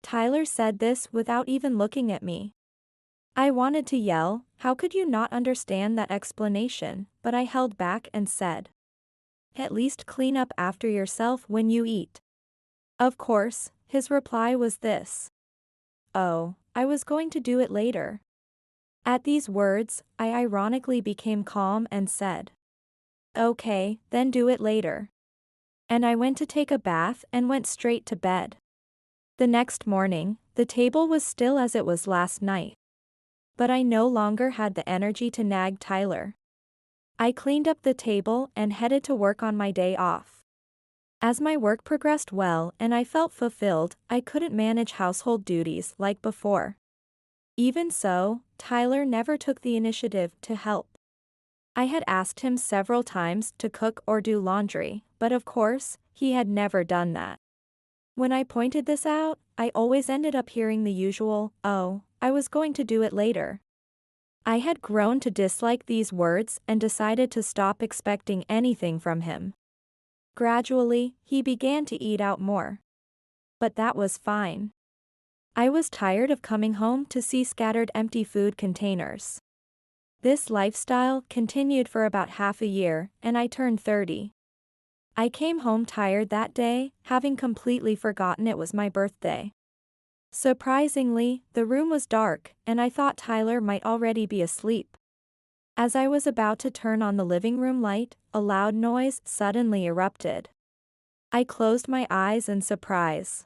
Tyler said this without even looking at me. I wanted to yell, "How could you not understand that explanation?" But I held back and said, "At least clean up after yourself when you eat." Of course, his reply was this: "Oh, I was going to do it later." At these words, I ironically became calm and said, "Okay, then do it later." And I went to take a bath and went straight to bed. The next morning, the table was still as it was last night. But I no longer had the energy to nag Tyler. I cleaned up the table and headed to work on my day off. As my work progressed well and I felt fulfilled, I couldn't manage household duties like before. Even so, Tyler never took the initiative to help. I had asked him several times to cook or do laundry, but of course, he had never done that. When I pointed this out, I always ended up hearing the usual, "Oh, I was going to do it later." I had grown to dislike these words and decided to stop expecting anything from him. Gradually, he began to eat out more. But that was fine. I was tired of coming home to see scattered empty food containers. This lifestyle continued for about half a year, and I turned 30. I came home tired that day, having completely forgotten it was my birthday. Surprisingly, the room was dark, and I thought Tyler might already be asleep. As I was about to turn on the living room light, a loud noise suddenly erupted. I closed my eyes in surprise.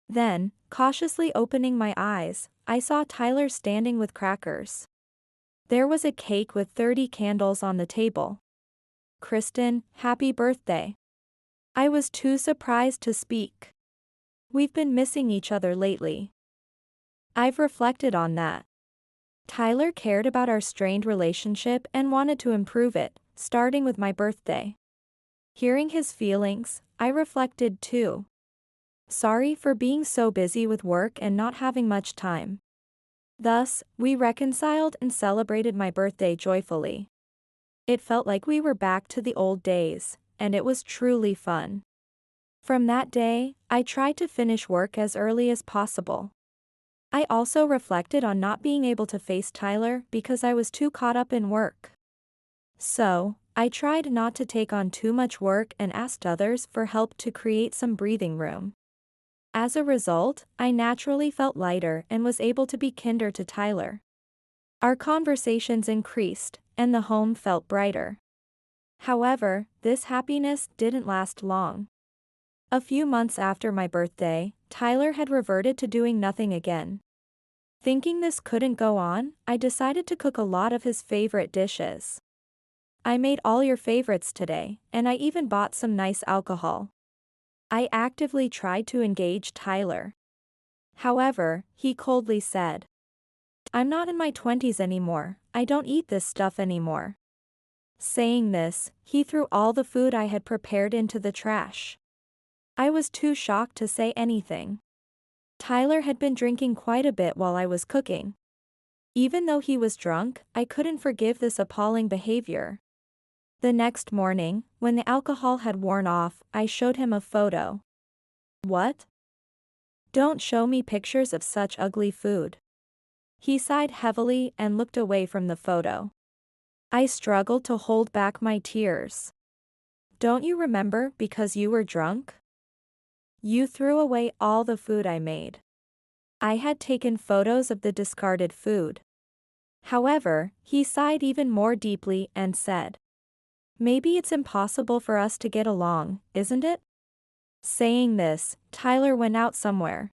Then, cautiously opening my eyes, I saw Tyler standing with crackers. There was a cake with 30 candles on the table. "Kristen, happy birthday." I was too surprised to speak. We've been missing each other lately. I've reflected on that. Tyler cared about our strained relationship and wanted to improve it, starting with my birthday. Hearing his feelings, I reflected too. Sorry for being so busy with work and not having much time. Thus, we reconciled and celebrated my birthday joyfully. It felt like we were back to the old days, and it was truly fun. From that day, I tried to finish work as early as possible. I also reflected on not being able to face Tyler because I was too caught up in work. So, I tried not to take on too much work and asked others for help to create some breathing room. As a result, I naturally felt lighter and was able to be kinder to Tyler. Our conversations increased, and the home felt brighter. However, this happiness didn't last long. A few months after my birthday, Tyler had reverted to doing nothing again. Thinking this couldn't go on, I decided to cook a lot of his favorite dishes. "I made all your favorites today, and I even bought some nice alcohol." I actively tried to engage Tyler. However, he coldly said, "I'm not in my 20s anymore, I don't eat this stuff anymore." Saying this, he threw all the food I had prepared into the trash. I was too shocked to say anything. Tyler had been drinking quite a bit while I was cooking. Even though he was drunk, I couldn't forgive this appalling behavior. The next morning, when the alcohol had worn off, I showed him a photo. "What? Don't show me pictures of such ugly food." He sighed heavily and looked away from the photo. I struggled to hold back my tears. "Don't you remember because you were drunk? You threw away all the food I made." I had taken photos of the discarded food. However, he sighed even more deeply and said, "Maybe it's impossible for us to get along, isn't it?" Saying this, Tyler went out somewhere.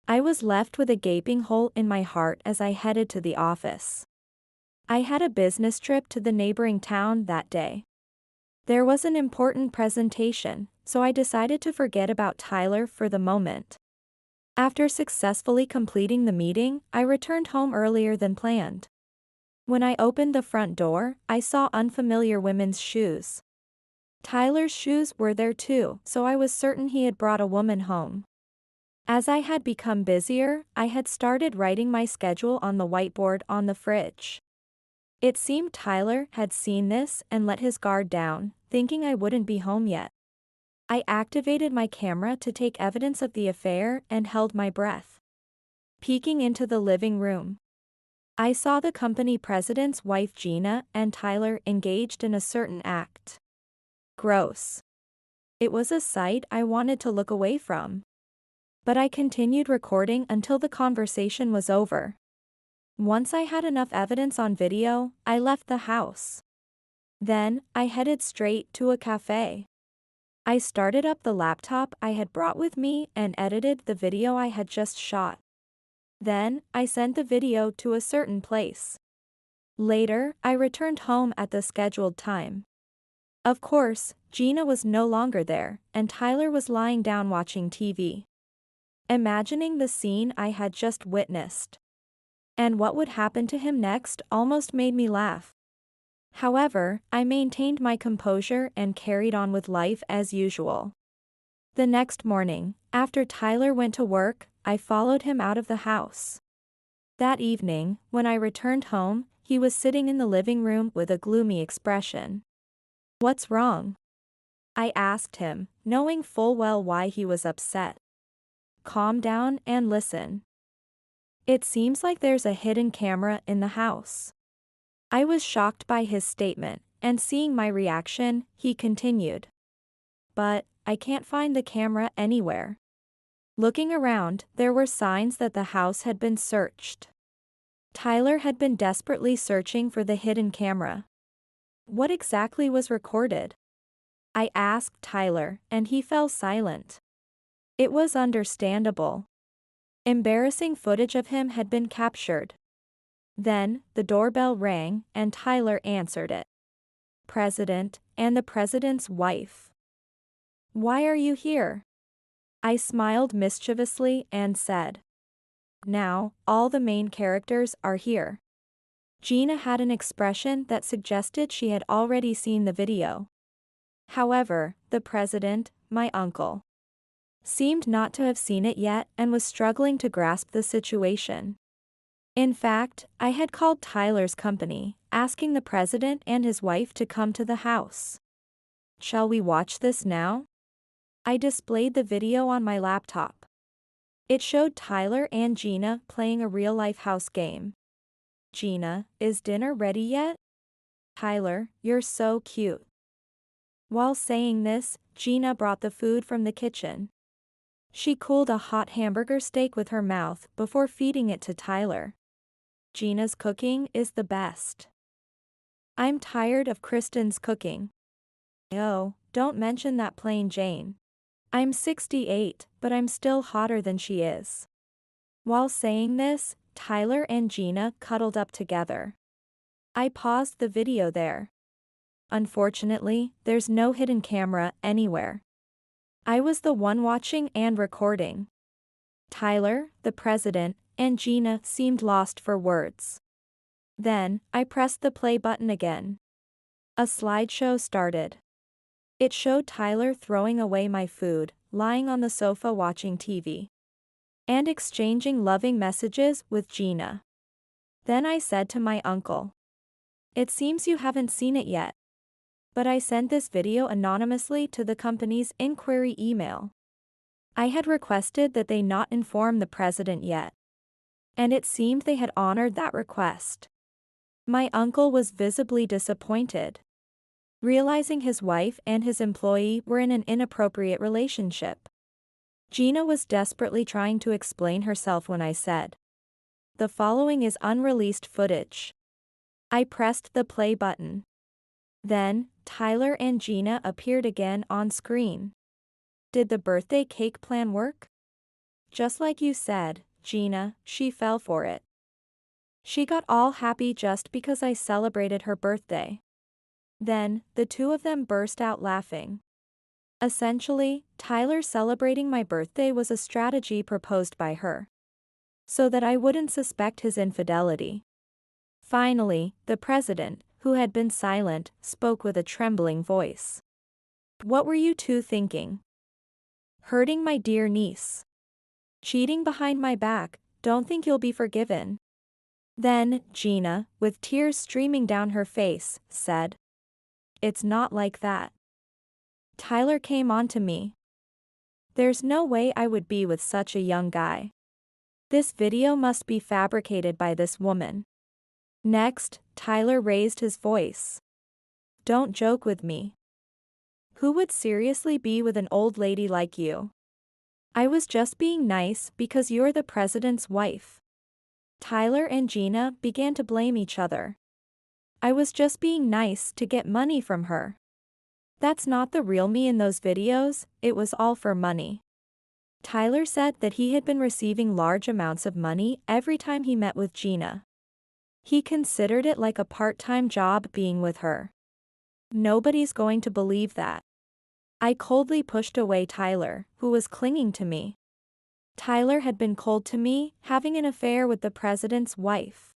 I was left with a gaping hole in my heart as I headed to the office. I had a business trip to the neighboring town that day. There was an important presentation, so I decided to forget about Tyler for the moment. After successfully completing the meeting, I returned home earlier than planned. When I opened the front door, I saw unfamiliar women's shoes. Tyler's shoes were there too, so I was certain he had brought a woman home. As I had become busier, I had started writing my schedule on the whiteboard on the fridge. It seemed Tyler had seen this and let his guard down, thinking I wouldn't be home yet. I activated my camera to take evidence of the affair and held my breath. Peeking into the living room, I saw the company president's wife Gina and Tyler engaged in a certain act. Gross. It was a sight I wanted to look away from. But I continued recording until the conversation was over. Once I had enough evidence on video, I left the house. Then, I headed straight to a cafe. I started up the laptop I had brought with me and edited the video I had just shot. Then, I sent the video to a certain place. Later, I returned home at the scheduled time. Of course, Gina was no longer there, and Tyler was lying down watching TV. Imagining the scene I had just witnessed and what would happen to him next almost made me laugh. However, I maintained my composure and carried on with life as usual. The next morning, after Tyler went to work, I followed him out of the house. That evening, when I returned home, he was sitting in the living room with a gloomy expression. "What's wrong?" I asked him, knowing full well why he was upset. "Calm down and listen. It seems like there's a hidden camera in the house." I was shocked by his statement, and seeing my reaction, he continued. But I can't find the camera anywhere. Looking around, there were signs that the house had been searched. Tyler had been desperately searching for the hidden camera. What exactly was recorded? I asked Tyler, and he fell silent. It was understandable. Embarrassing footage of him had been captured. Then, the doorbell rang, and Tyler answered it. President, and the president's wife. Why are you here? I smiled mischievously and said. Now, all the main characters are here. Gina had an expression that suggested she had already seen the video. However, the president, my uncle, seemed not to have seen it yet and was struggling to grasp the situation. In fact, I had called Tyler's company, asking the president and his wife to come to the house. Shall we watch this now? I displayed the video on my laptop. It showed Tyler and Gina playing a real-life house game. Gina, is dinner ready yet? Tyler, you're so cute. While saying this, Gina brought the food from the kitchen. She cooled a hot hamburger steak with her mouth before feeding it to Tyler. Gina's cooking is the best. I'm tired of Kristen's cooking. Oh, don't mention that plain Jane. I'm 68, but I'm still hotter than she is. While saying this, Tyler and Gina cuddled up together. I paused the video there. Unfortunately, there's no hidden camera anywhere. I was the one watching and recording. Tyler, the president, and Gina seemed lost for words. Then, I pressed the play button again. A slideshow started. It showed Tyler throwing away my food, lying on the sofa watching TV, and exchanging loving messages with Gina. Then I said to my uncle, "It seems you haven't seen it yet. But I sent this video anonymously to the company's inquiry email. I had requested that they not inform the president yet. And it seemed they had honored that request." My uncle was visibly disappointed, realizing his wife and his employee were in an inappropriate relationship. Gina was desperately trying to explain herself when I said, "The following is unreleased footage." I pressed the play button. Then, Tyler and Gina appeared again on screen. Did the birthday cake plan work? Just like you said, Gina, she fell for it. She got all happy just because I celebrated her birthday. Then, the two of them burst out laughing. Essentially, Tyler celebrating my birthday was a strategy proposed by her, so that I wouldn't suspect his infidelity. Finally, the president, who had been silent, spoke with a trembling voice. What were you two thinking? Hurting my dear niece. Cheating behind my back, don't think you'll be forgiven. Then, Gina, with tears streaming down her face, said, "It's not like that." Tyler came on to me. There's no way I would be with such a young guy. This video must be fabricated by this woman. Next, Tyler raised his voice. Don't joke with me. Who would seriously be with an old lady like you? I was just being nice because you're the president's wife. Tyler and Gina began to blame each other. I was just being nice to get money from her. That's not the real me in those videos, it was all for money. Tyler said that he had been receiving large amounts of money every time he met with Gina. He considered it like a part-time job being with her. Nobody's going to believe that. I coldly pushed away Tyler, who was clinging to me. Tyler had been cold to me, having an affair with the president's wife.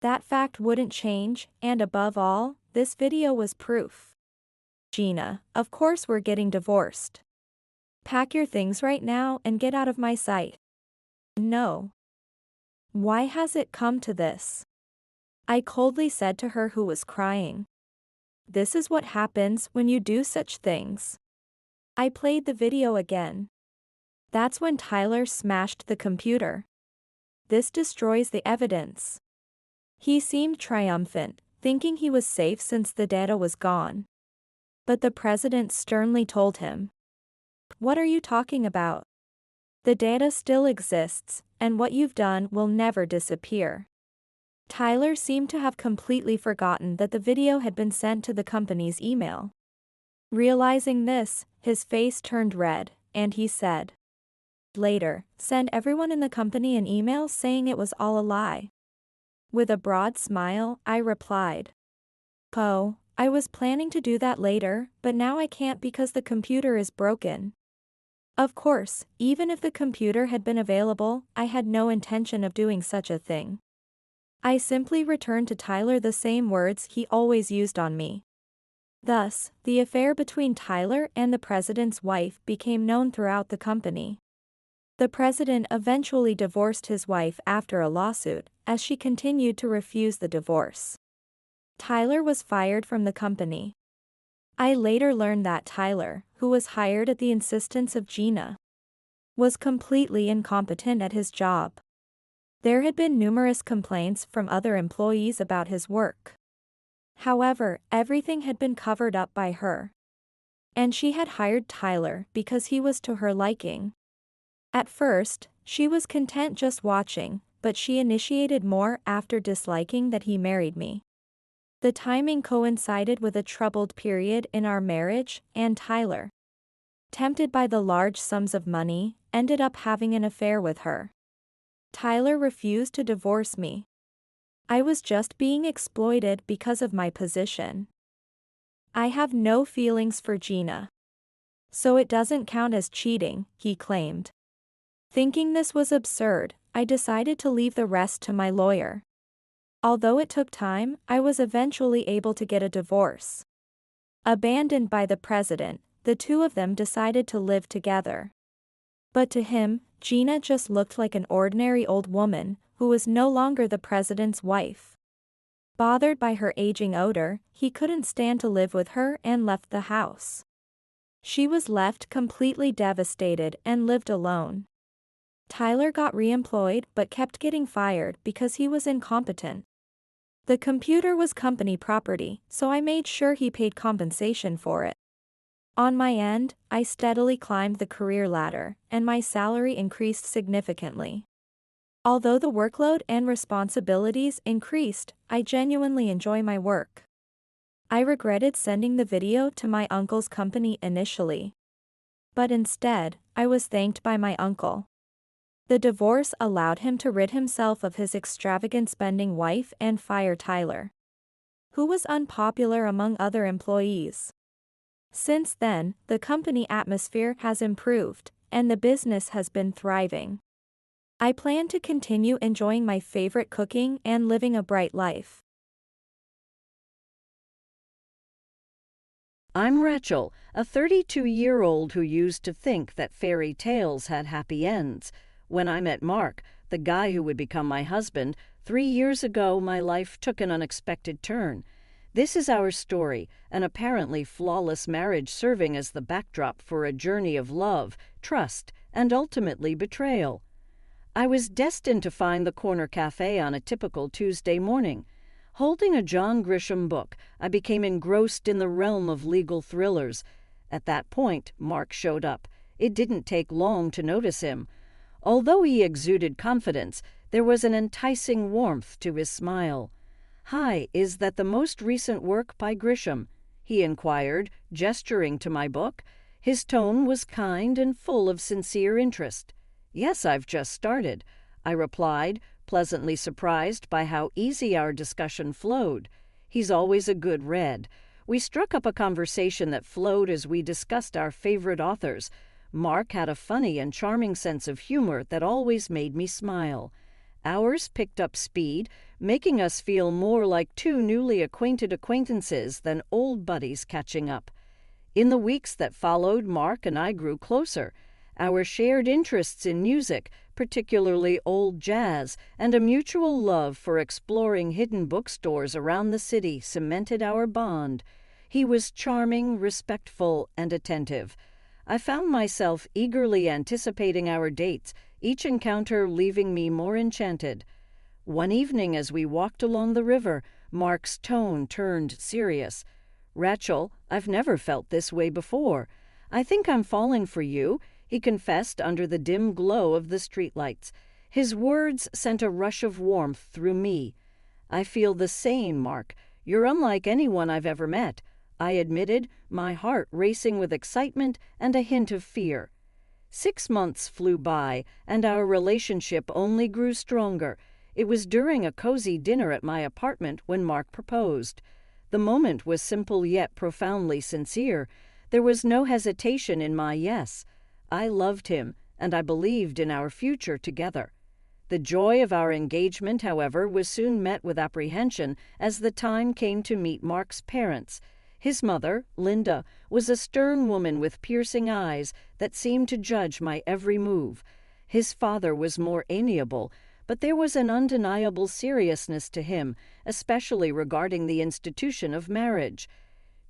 That fact wouldn't change, and above all, this video was proof. Gina, of course we're getting divorced. Pack your things right now and get out of my sight. No. Why has it come to this? I coldly said to her who was crying. This is what happens when you do such things. I played the video again. That's when Tyler smashed the computer. This destroys the evidence. He seemed triumphant, thinking he was safe since the data was gone. But the president sternly told him, "What are you talking about? The data still exists, and what you've done will never disappear." Tyler seemed to have completely forgotten that the video had been sent to the company's email. Realizing this, his face turned red, and he said, "Later, send everyone in the company an email saying it was all a lie." With a broad smile, I replied, "Oh, I was planning to do that later, but now I can't because the computer is broken." Of course, even if the computer had been available, I had no intention of doing such a thing. I simply returned to Tyler the same words he always used on me. Thus, the affair between Tyler and the president's wife became known throughout the company. The president eventually divorced his wife after a lawsuit, as she continued to refuse the divorce. Tyler was fired from the company. I later learned that Tyler, who was hired at the insistence of Gina, was completely incompetent at his job. There had been numerous complaints from other employees about his work. However, everything had been covered up by her. And she had hired Tyler because he was to her liking. At first, she was content just watching, but she initiated more after disliking that he married me. The timing coincided with a troubled period in our marriage, and Tyler, tempted by the large sums of money, ended up having an affair with her. Tyler refused to divorce me. I was just being exploited because of my position. "I have no feelings for Gina, so it doesn't count as cheating," he claimed. Thinking this was absurd, I decided to leave the rest to my lawyer. Although it took time, I was eventually able to get a divorce. Abandoned by the president, the two of them decided to live together. But to him, Gina just looked like an ordinary old woman, who was no longer the president's wife. Bothered by her aging odor, he couldn't stand to live with her and left the house. She was left completely devastated and lived alone. Tyler got re-employed but kept getting fired because he was incompetent. The computer was company property, so I made sure he paid compensation for it. On my end, I steadily climbed the career ladder, and my salary increased significantly. Although the workload and responsibilities increased, I genuinely enjoy my work. I regretted sending the video to my uncle's company initially. But instead, I was thanked by my uncle. The divorce allowed him to rid himself of his extravagant spending wife and fire Tyler, who was unpopular among other employees. Since then, the company atmosphere has improved, and the business has been thriving. I plan to continue enjoying my favorite cooking and living a bright life. I'm Rachel, a 32-year-old who used to think that fairy tales had happy ends. When I met Mark, the guy who would become my husband, 3 years ago my life took an unexpected turn. This is our story, an apparently flawless marriage serving as the backdrop for a journey of love, trust, and ultimately betrayal. I was destined to find the corner cafe on a typical Tuesday morning. Holding a John Grisham book, I became engrossed in the realm of legal thrillers. At that point, Mark showed up. It didn't take long to notice him. Although he exuded confidence, there was an enticing warmth to his smile. "Hi, is that the most recent work by Grisham?" he inquired, gesturing to my book. His tone was kind and full of sincere interest. "Yes, I've just started," I replied, pleasantly surprised by how easy our discussion flowed. He's always a good read. We struck up a conversation that flowed as we discussed our favorite authors. Mark had a funny and charming sense of humor that always made me smile. Ours picked up speed, making us feel more like two newly acquainted acquaintances than old buddies catching up. In the weeks that followed, Mark and I grew closer. Our shared interests in music, particularly old jazz, and a mutual love for exploring hidden bookstores around the city cemented our bond. He was charming, respectful, and attentive. I found myself eagerly anticipating our dates, each encounter leaving me more enchanted. One evening as we walked along the river, Mark's tone turned serious. "Rachel, I've never felt this way before. I think I'm falling for you," he confessed under the dim glow of the streetlights. His words sent a rush of warmth through me. "I feel the same, Mark. You're unlike anyone I've ever met," I admitted, my heart racing with excitement and a hint of fear. 6 months flew by, and our relationship only grew stronger. It was during a cozy dinner at my apartment when Mark proposed. The moment was simple yet profoundly sincere. There was no hesitation in my yes. I loved him, and I believed in our future together. The joy of our engagement, however, was soon met with apprehension as the time came to meet Mark's parents. His mother, Linda, was a stern woman with piercing eyes that seemed to judge my every move. His father was more amiable, but there was an undeniable seriousness to him, especially regarding the institution of marriage.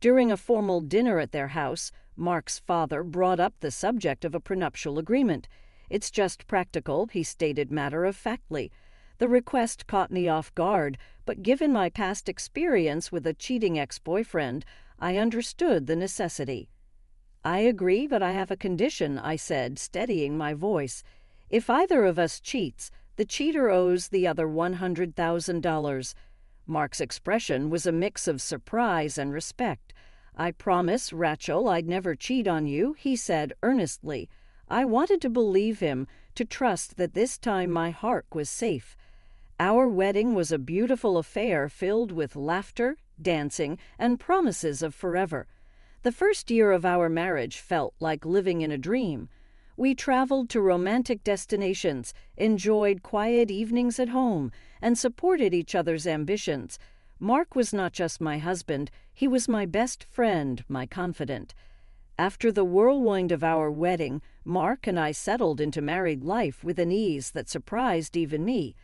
During a formal dinner at their house, Mark's father brought up the subject of a prenuptial agreement. "It's just practical," he stated matter-of-factly. The request caught me off guard, but given my past experience with a cheating ex-boyfriend, I understood the necessity. "I agree, but I have a condition," I said, steadying my voice. "If either of us cheats, the cheater owes the other $100,000. Mark's expression was a mix of surprise and respect. "I promise, Rachel, I'd never cheat on you," he said earnestly. I wanted to believe him, to trust that this time my heart was safe. Our wedding was a beautiful affair filled with laughter, dancing, and promises of forever. The first year of our marriage felt like living in a dream. We traveled to romantic destinations, enjoyed quiet evenings at home, and supported each other's ambitions. Mark was not just my husband, he was my best friend, my confidant. After the whirlwind of our wedding, Mark and I settled into married life with an ease that surprised even me.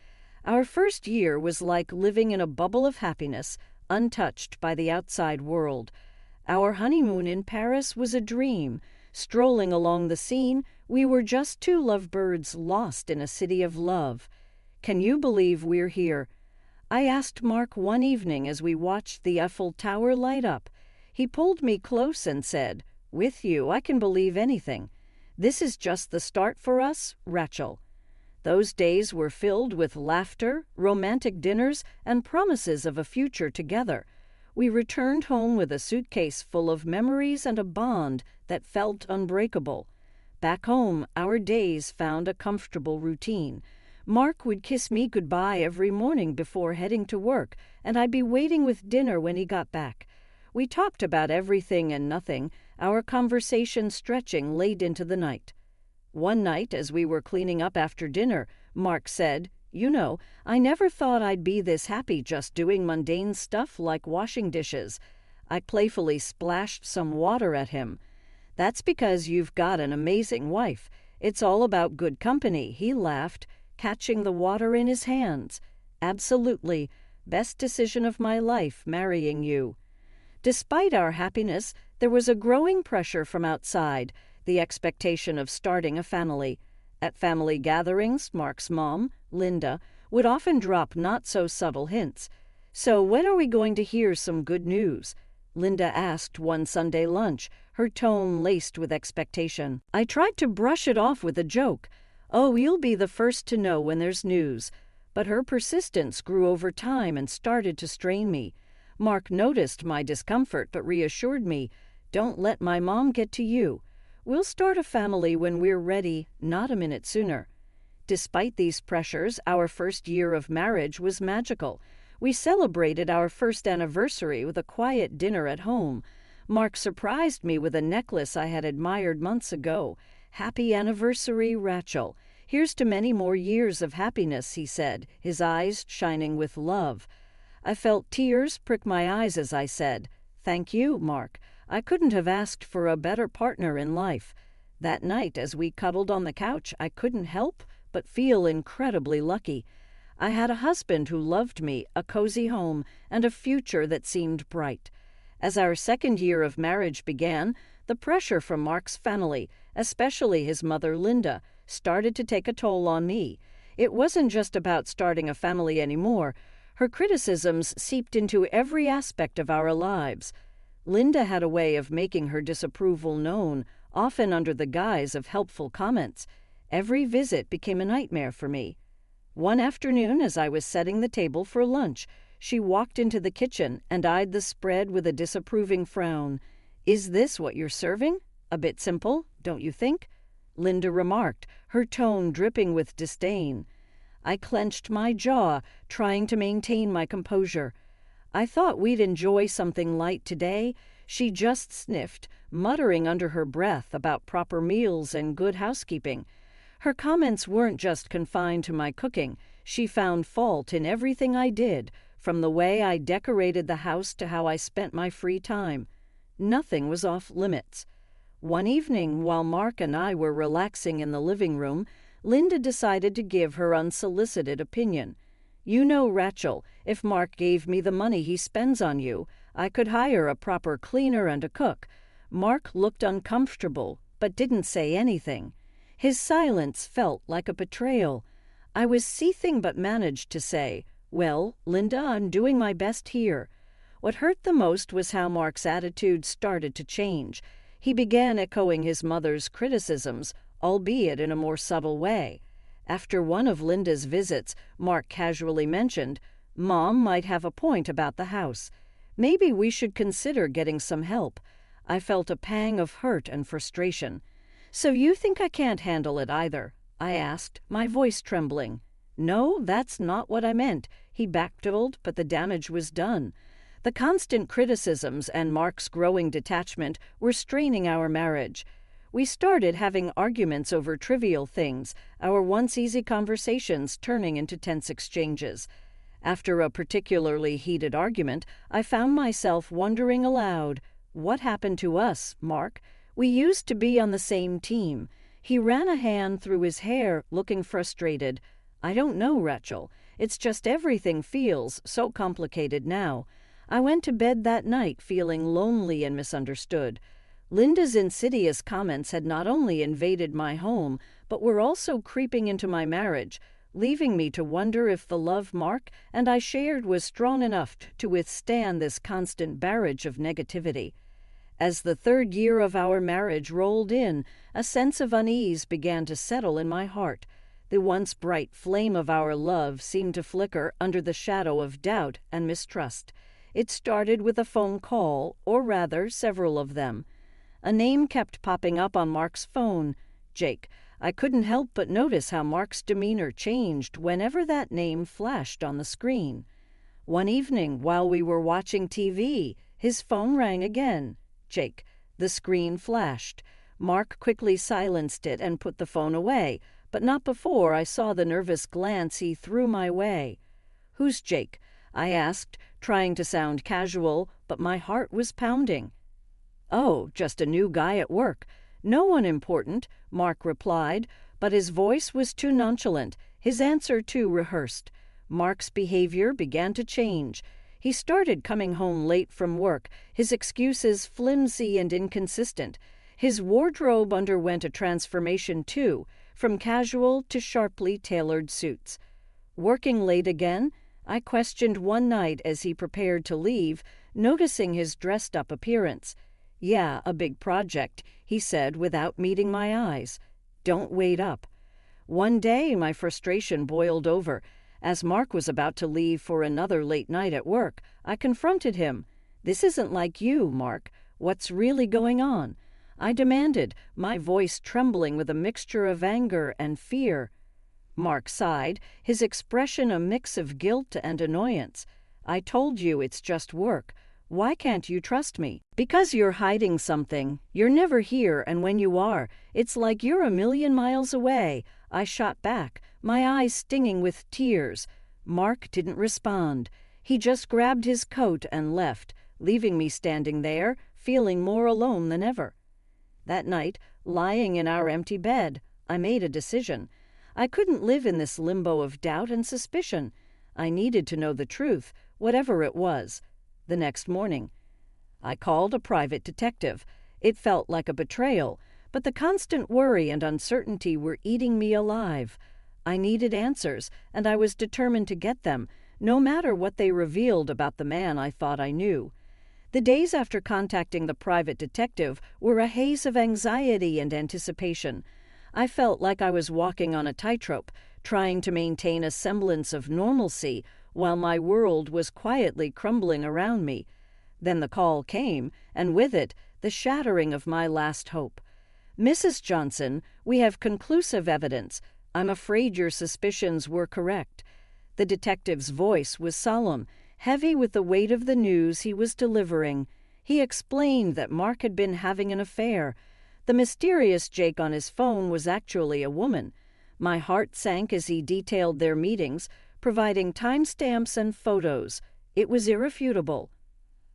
Our first year was like living in a bubble of happiness, untouched by the outside world. Our honeymoon in Paris was a dream. Strolling along the Seine, we were just two lovebirds lost in a city of love. "Can you believe we're here?" I asked Mark one evening as we watched the Eiffel Tower light up. He pulled me close and said, "With you, I can believe anything. This is just the start for us, Rachel." Those days were filled with laughter, romantic dinners, and promises of a future together. We returned home with a suitcase full of memories and a bond that felt unbreakable. Back home, our days found a comfortable routine. Mark would kiss me goodbye every morning before heading to work, and I'd be waiting with dinner when he got back. We talked about everything and nothing, our conversation stretching late into the night. One night, as we were cleaning up after dinner, Mark said, "You know, I never thought I'd be this happy just doing mundane stuff like washing dishes." I playfully splashed some water at him. "That's because you've got an amazing wife. It's all about good company," he laughed, catching the water in his hands. "Absolutely. Best decision of my life, marrying you." Despite our happiness, there was a growing pressure from outside, the expectation of starting a family. At family gatherings, Mark's mom, Linda, would often drop not-so-subtle hints. "So when are we going to hear some good news?" Linda asked one Sunday lunch, her tone laced with expectation. I tried to brush it off with a joke. "Oh, you'll be the first to know when there's news." But her persistence grew over time and started to strain me. Mark noticed my discomfort but reassured me, "Don't let my mom get to you. We'll start a family when we're ready, not a minute sooner." Despite these pressures, our first year of marriage was magical. We celebrated our first anniversary with a quiet dinner at home. Mark surprised me with a necklace I had admired months ago. "Happy anniversary, Rachel. Here's to many more years of happiness," he said, his eyes shining with love. I felt tears prick my eyes as I said, "Thank you, Mark. I couldn't have asked for a better partner in life." That night, as we cuddled on the couch, I couldn't help but feel incredibly lucky. I had a husband who loved me, a cozy home, and a future that seemed bright. As our second year of marriage began, the pressure from Mark's family, especially his mother Linda, started to take a toll on me. It wasn't just about starting a family anymore. Her criticisms seeped into every aspect of our lives. Linda had a way of making her disapproval known, often under the guise of helpful comments. Every visit became a nightmare for me. One afternoon, as I was setting the table for lunch, she walked into the kitchen and eyed the spread with a disapproving frown. "Is this what you're serving? A bit simple, don't you think?" Linda remarked, her tone dripping with disdain. I clenched my jaw, trying to maintain my composure. "I thought we'd enjoy something light today." She just sniffed, muttering under her breath about proper meals and good housekeeping. Her comments weren't just confined to my cooking. She found fault in everything I did, from the way I decorated the house to how I spent my free time. Nothing was off limits. One evening, while Mark and I were relaxing in the living room, Linda decided to give her unsolicited opinion. "You know, Rachel, if Mark gave me the money he spends on you, I could hire a proper cleaner and a cook." Mark looked uncomfortable, but didn't say anything. His silence felt like a betrayal. I was seething but managed to say, "Well, Linda, I'm doing my best here." What hurt the most was how Mark's attitude started to change. He began echoing his mother's criticisms, albeit in a more subtle way. After one of Linda's visits, Mark casually mentioned, "Mom might have a point about the house. Maybe we should consider getting some help." I felt a pang of hurt and frustration. "So you think I can't handle it either?" I asked, my voice trembling. "No, that's not what I meant," he backpedaled, but the damage was done. The constant criticisms and Mark's growing detachment were straining our marriage. We started having arguments over trivial things, our once easy conversations turning into tense exchanges. After a particularly heated argument, I found myself wondering aloud, "What happened to us, Mark? We used to be on the same team." He ran a hand through his hair, looking frustrated. "I don't know, Rachel. It's just everything feels so complicated now." I went to bed that night feeling lonely and misunderstood. Linda's insidious comments had not only invaded my home, but were also creeping into my marriage, leaving me to wonder if the love Mark and I shared was strong enough to withstand this constant barrage of negativity. As the third year of our marriage rolled in, a sense of unease began to settle in my heart. The once bright flame of our love seemed to flicker under the shadow of doubt and mistrust. It started with a phone call, or rather, several of them. A name kept popping up on Mark's phone, Jake. I couldn't help but notice how Mark's demeanor changed whenever that name flashed on the screen. One evening, while we were watching TV, his phone rang again. Jake. The screen flashed. Mark quickly silenced it and put the phone away, but not before I saw the nervous glance he threw my way. "Who's Jake?" I asked, trying to sound casual, but my heart was pounding. "Oh, just a new guy at work. No one important," Mark replied, but his voice was too nonchalant, his answer too rehearsed. Mark's behavior began to change. He started coming home late from work, his excuses flimsy and inconsistent. His wardrobe underwent a transformation too, from casual to sharply tailored suits. Working late again? I questioned one night as he prepared to leave, noticing his dressed-up appearance. "Yeah, a big project," he said without meeting my eyes. "Don't wait up." One day my frustration boiled over. As Mark was about to leave for another late night at work, I confronted him. "This isn't like you, Mark. What's really going on?" I demanded, my voice trembling with a mixture of anger and fear. Mark sighed, his expression a mix of guilt and annoyance. "I told you it's just work. Why can't you trust me?" "Because you're hiding something. You're never here, and when you are, it's like you're a million miles away," I shot back, my eyes stinging with tears. Mark didn't respond. He just grabbed his coat and left, leaving me standing there, feeling more alone than ever. That night, lying in our empty bed, I made a decision. I couldn't live in this limbo of doubt and suspicion. I needed to know the truth, whatever it was. The next morning, I called a private detective. It felt like a betrayal, but the constant worry and uncertainty were eating me alive. I needed answers, and I was determined to get them, no matter what they revealed about the man I thought I knew. The days after contacting the private detective were a haze of anxiety and anticipation. I felt like I was walking on a tightrope, trying to maintain a semblance of normalcy while my world was quietly crumbling around me. Then the call came, and with it, the shattering of my last hope. "Mrs. Johnson, we have conclusive evidence. I'm afraid your suspicions were correct." The detective's voice was solemn, heavy with the weight of the news he was delivering. He explained that Mark had been having an affair. The mysterious Jake on his phone was actually a woman. My heart sank as he detailed their meetings, providing timestamps and photos. It was irrefutable.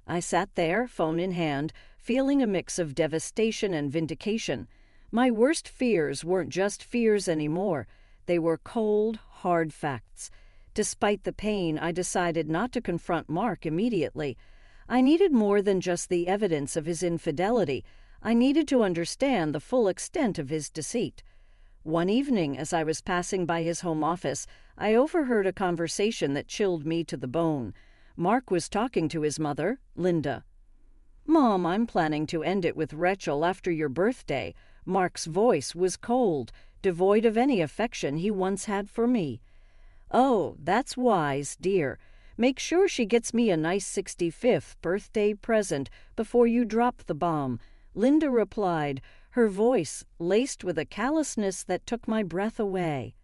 I sat there, phone in hand, feeling a mix of devastation and vindication. My worst fears weren't just fears anymore. They were cold, hard facts. Despite the pain, I decided not to confront Mark immediately. I needed more than just the evidence of his infidelity. I needed to understand the full extent of his deceit. One evening, as I was passing by his home office, I overheard a conversation that chilled me to the bone. Mark was talking to his mother, Linda. "Mom, I'm planning to end it with Rachel after your birthday." Mark's voice was cold, devoid of any affection he once had for me. "Oh, that's wise, dear. Make sure she gets me a nice 65th birthday present before you drop the bomb," Linda replied, her voice laced with a callousness that took my breath away.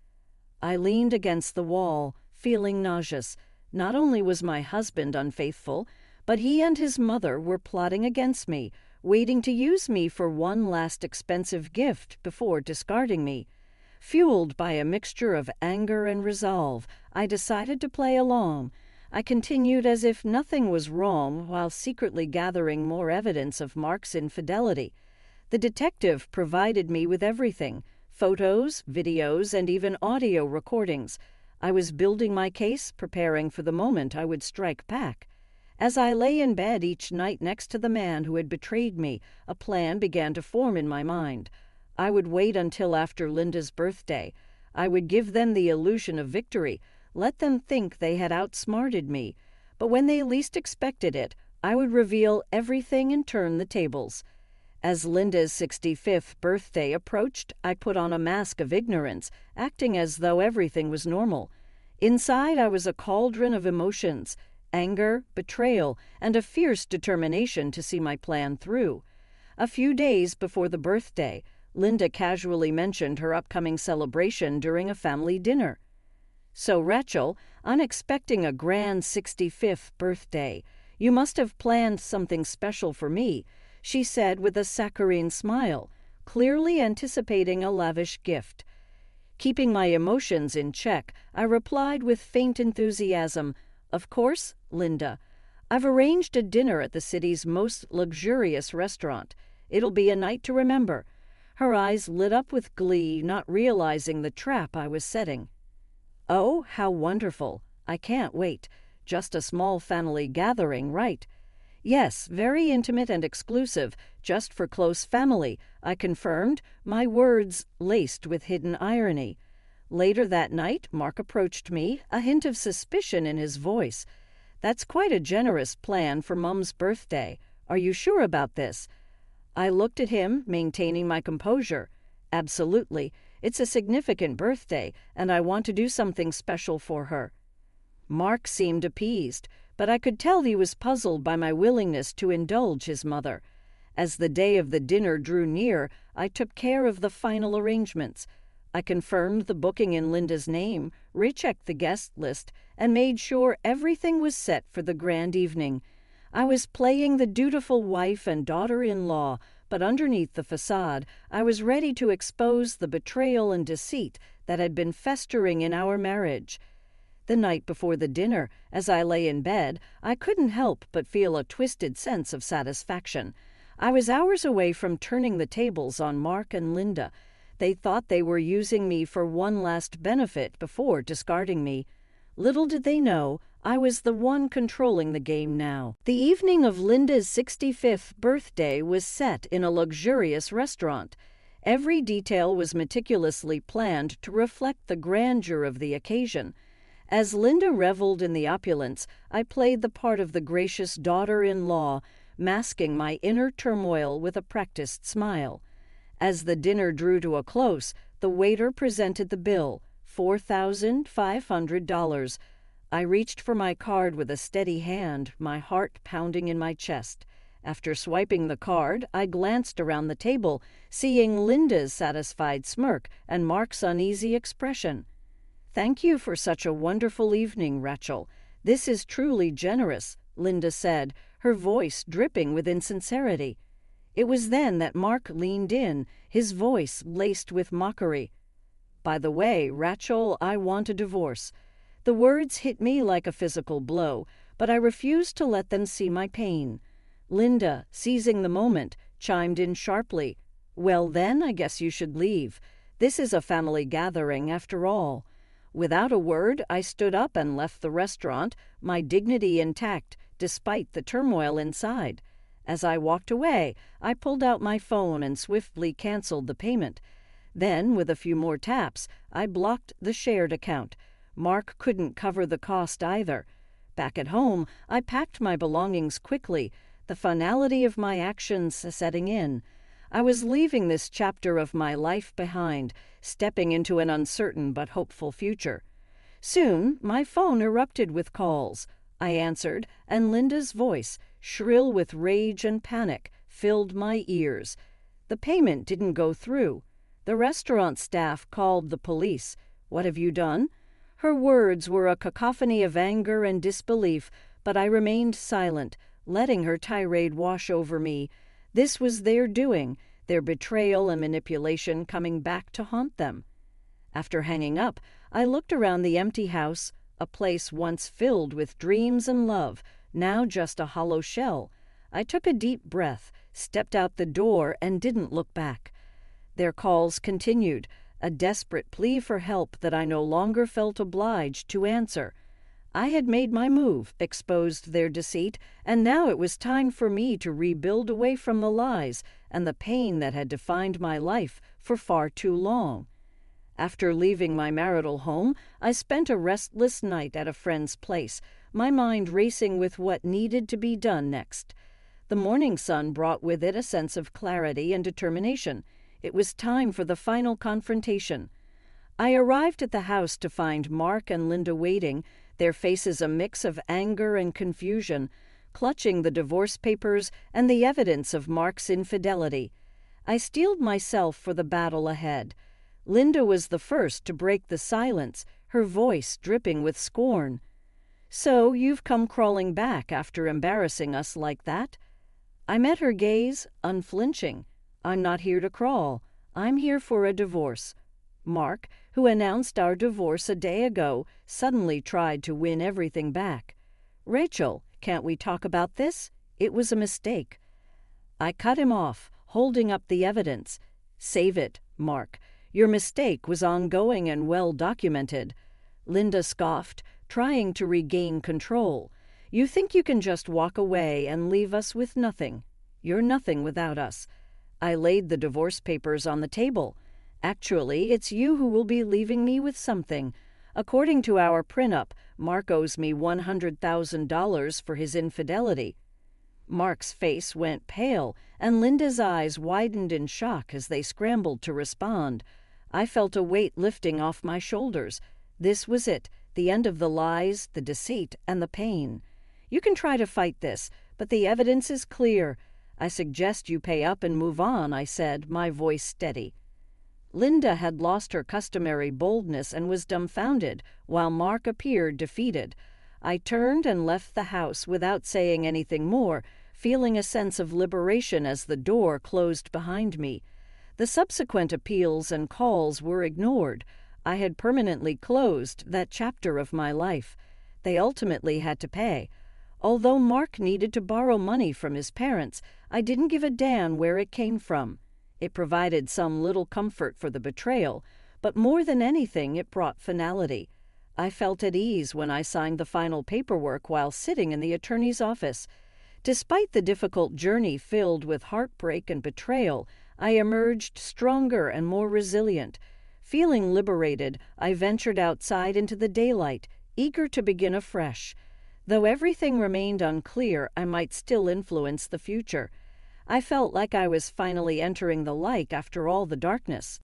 I leaned against the wall, feeling nauseous. Not only was my husband unfaithful, but he and his mother were plotting against me, waiting to use me for one last expensive gift before discarding me. Fueled by a mixture of anger and resolve, I decided to play along. I continued as if nothing was wrong while secretly gathering more evidence of Mark's infidelity. The detective provided me with everything: photos, videos, and even audio recordings. I was building my case, preparing for the moment I would strike back. As I lay in bed each night next to the man who had betrayed me, a plan began to form in my mind. I would wait until after Linda's birthday. I would give them the illusion of victory, let them think they had outsmarted me. But when they least expected it, I would reveal everything and turn the tables. As Linda's 65th birthday approached, I put on a mask of ignorance, acting as though everything was normal. Inside, I was a cauldron of emotions: anger, betrayal, and a fierce determination to see my plan through. A few days before the birthday, Linda casually mentioned her upcoming celebration during a family dinner. "So, Rachel, I'm expecting a grand 65th birthday. You must have planned something special for me," she said with a saccharine smile, clearly anticipating a lavish gift. Keeping my emotions in check, I replied with faint enthusiasm, "Of course, Linda. I've arranged a dinner at the city's most luxurious restaurant. It'll be a night to remember." Her eyes lit up with glee, not realizing the trap I was setting. "Oh, how wonderful. I can't wait. Just a small family gathering, right?" "Yes, very intimate and exclusive, just for close family," I confirmed, my words laced with hidden irony. Later that night, Mark approached me, a hint of suspicion in his voice. "That's quite a generous plan for Mum's birthday. Are you sure about this?" I looked at him, maintaining my composure. "Absolutely. It's a significant birthday, and I want to do something special for her." Mark seemed appeased, but I could tell he was puzzled by my willingness to indulge his mother. As the day of the dinner drew near, I took care of the final arrangements. I confirmed the booking in Linda's name, rechecked the guest list, and made sure everything was set for the grand evening. I was playing the dutiful wife and daughter-in-law, but underneath the facade, I was ready to expose the betrayal and deceit that had been festering in our marriage. The night before the dinner, as I lay in bed, I couldn't help but feel a twisted sense of satisfaction. I was hours away from turning the tables on Mark and Linda. They thought they were using me for one last benefit before discarding me. Little did they know, I was the one controlling the game now. The evening of Linda's 65th birthday was set in a luxurious restaurant. Every detail was meticulously planned to reflect the grandeur of the occasion. As Linda reveled in the opulence, I played the part of the gracious daughter-in-law, masking my inner turmoil with a practiced smile. As the dinner drew to a close, the waiter presented the bill, $4,500. I reached for my card with a steady hand, my heart pounding in my chest. After swiping the card, I glanced around the table, seeing Linda's satisfied smirk and Mark's uneasy expression. "Thank you for such a wonderful evening, Rachel. This is truly generous," Linda said, her voice dripping with insincerity. It was then that Mark leaned in, his voice laced with mockery. "By the way, Rachel, I want a divorce." The words hit me like a physical blow, but I refused to let them see my pain. Linda, seizing the moment, chimed in sharply. "Well then, I guess you should leave. This is a family gathering, after all." Without a word, I stood up and left the restaurant, my dignity intact, despite the turmoil inside. As I walked away, I pulled out my phone and swiftly canceled the payment. Then, with a few more taps, I blocked the shared account. Mark couldn't cover the cost either. Back at home, I packed my belongings quickly, the finality of my actions setting in. I was leaving this chapter of my life behind, stepping into an uncertain but hopeful future. Soon, my phone erupted with calls. I answered, and Linda's voice, shrill with rage and panic, filled my ears. The payment didn't go through. The restaurant staff called the police. "What have you done?" Her words were a cacophony of anger and disbelief, but I remained silent, letting her tirade wash over me. This was their doing, their betrayal and manipulation coming back to haunt them. After hanging up, I looked around the empty house, a place once filled with dreams and love, now just a hollow shell. I took a deep breath, stepped out the door, and didn't look back. Their calls continued, a desperate plea for help that I no longer felt obliged to answer. I had made my move, exposed their deceit, and now it was time for me to rebuild away from the lies and the pain that had defined my life for far too long. After leaving my marital home, I spent a restless night at a friend's place, my mind racing with what needed to be done next. The morning sun brought with it a sense of clarity and determination. It was time for the final confrontation. I arrived at the house to find Mark and Linda waiting, their faces a mix of anger and confusion, clutching the divorce papers and the evidence of Mark's infidelity. I steeled myself for the battle ahead. Linda was the first to break the silence, her voice dripping with scorn. "So you've come crawling back after embarrassing us like that?" I met her gaze, unflinching. "I'm not here to crawl. I'm here for a divorce." Mark, who announced our divorce a day ago, suddenly tried to win everything back. "Rachel, can't we talk about this? It was a mistake." I cut him off, holding up the evidence. "Save it, Mark. Your mistake was ongoing and well documented." Linda scoffed, trying to regain control. "You think you can just walk away and leave us with nothing. You're nothing without us." I laid the divorce papers on the table. "Actually, it's you who will be leaving me with something. According to our prenup, Mark owes me $100,000 for his infidelity." Mark's face went pale, and Linda's eyes widened in shock as they scrambled to respond. I felt a weight lifting off my shoulders. This was it, the end of the lies, the deceit, and the pain. "You can try to fight this, but the evidence is clear. I suggest you pay up and move on," I said, my voice steady. Linda had lost her customary boldness and was dumbfounded, while Mark appeared defeated. I turned and left the house without saying anything more, feeling a sense of liberation as the door closed behind me. The subsequent appeals and calls were ignored. I had permanently closed that chapter of my life. They ultimately had to pay. Although Mark needed to borrow money from his parents, I didn't give a damn where it came from. It provided some little comfort for the betrayal, but more than anything it brought finality. I felt at ease when I signed the final paperwork while sitting in the attorney's office. Despite the difficult journey filled with heartbreak and betrayal, I emerged stronger and more resilient. Feeling liberated, I ventured outside into the daylight, eager to begin afresh. Though everything remained unclear, I might still influence the future. I felt like I was finally entering the light after all the darkness.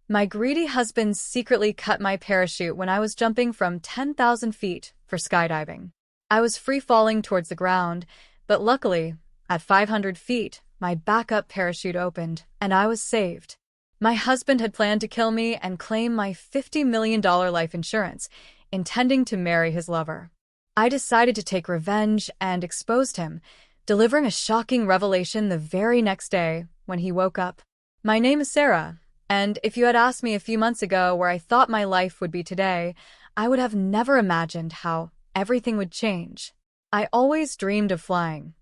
My greedy husband secretly cut my parachute when I was jumping from 10,000 feet for skydiving. I was free-falling towards the ground, but luckily, at 500 feet, my backup parachute opened, and I was saved. My husband had planned to kill me and claim my $50 million life insurance, intending to marry his lover. I decided to take revenge and exposed him, delivering a shocking revelation the very next day when he woke up. My name is Sarah, and if you had asked me a few months ago where I thought my life would be today, I would have never imagined how everything would change. I always dreamed of flying,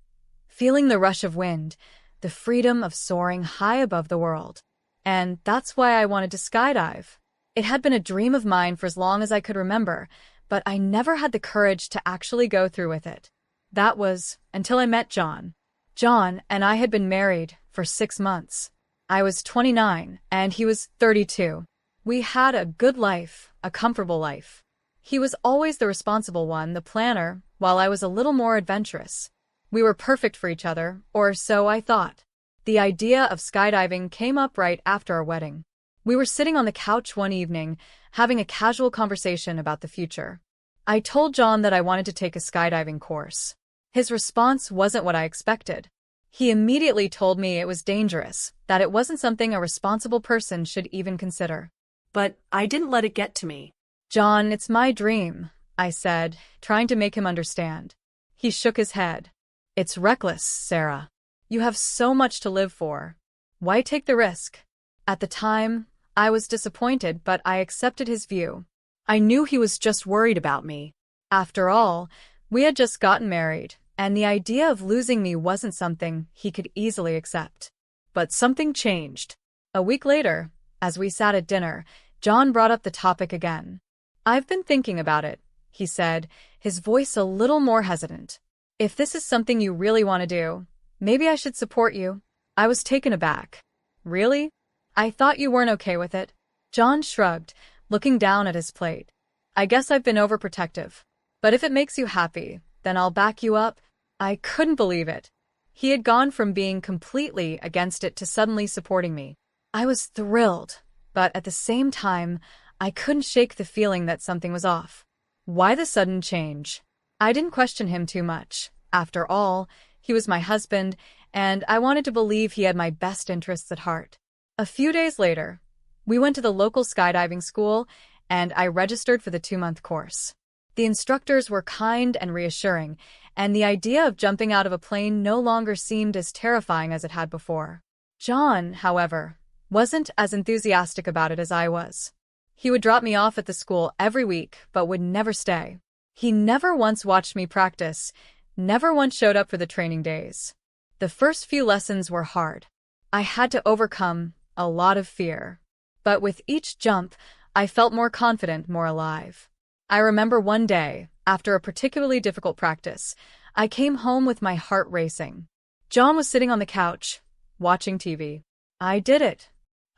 feeling the rush of wind, the freedom of soaring high above the world. And that's why I wanted to skydive. It had been a dream of mine for as long as I could remember, but I never had the courage to actually go through with it. That was until I met John. John and I had been married for 6 months. I was 29 and he was 32. We had a good life, a comfortable life. He was always the responsible one, the planner, while I was a little more adventurous. We were perfect for each other, or so I thought. The idea of skydiving came up right after our wedding. We were sitting on the couch one evening, having a casual conversation about the future. I told John that I wanted to take a skydiving course. His response wasn't what I expected. He immediately told me it was dangerous, that it wasn't something a responsible person should even consider. But I didn't let it get to me. John, it's my dream, I said, trying to make him understand. He shook his head. It's reckless, Sarah. You have so much to live for. Why take the risk? At the time, I was disappointed, but I accepted his view. I knew he was just worried about me. After all, we had just gotten married, and the idea of losing me wasn't something he could easily accept. But something changed. A week later, as we sat at dinner, John brought up the topic again. I've been thinking about it, he said, his voice a little more hesitant. If this is something you really want to do, maybe I should support you. I was taken aback. Really? I thought you weren't okay with it. John shrugged, looking down at his plate. I guess I've been overprotective. But if it makes you happy, then I'll back you up. I couldn't believe it. He had gone from being completely against it to suddenly supporting me. I was thrilled, but at the same time, I couldn't shake the feeling that something was off. Why the sudden change? I didn't question him too much. After all, he was my husband, and I wanted to believe he had my best interests at heart. A few days later, we went to the local skydiving school, and I registered for the 2-month course. The instructors were kind and reassuring, and the idea of jumping out of a plane no longer seemed as terrifying as it had before. John, however, wasn't as enthusiastic about it as I was. He would drop me off at the school every week, but would never stay. He never once watched me practice, never once showed up for the training days. The first few lessons were hard. I had to overcome a lot of fear. But with each jump, I felt more confident, more alive. I remember one day, after a particularly difficult practice, I came home with my heart racing. John was sitting on the couch, watching TV. I did it,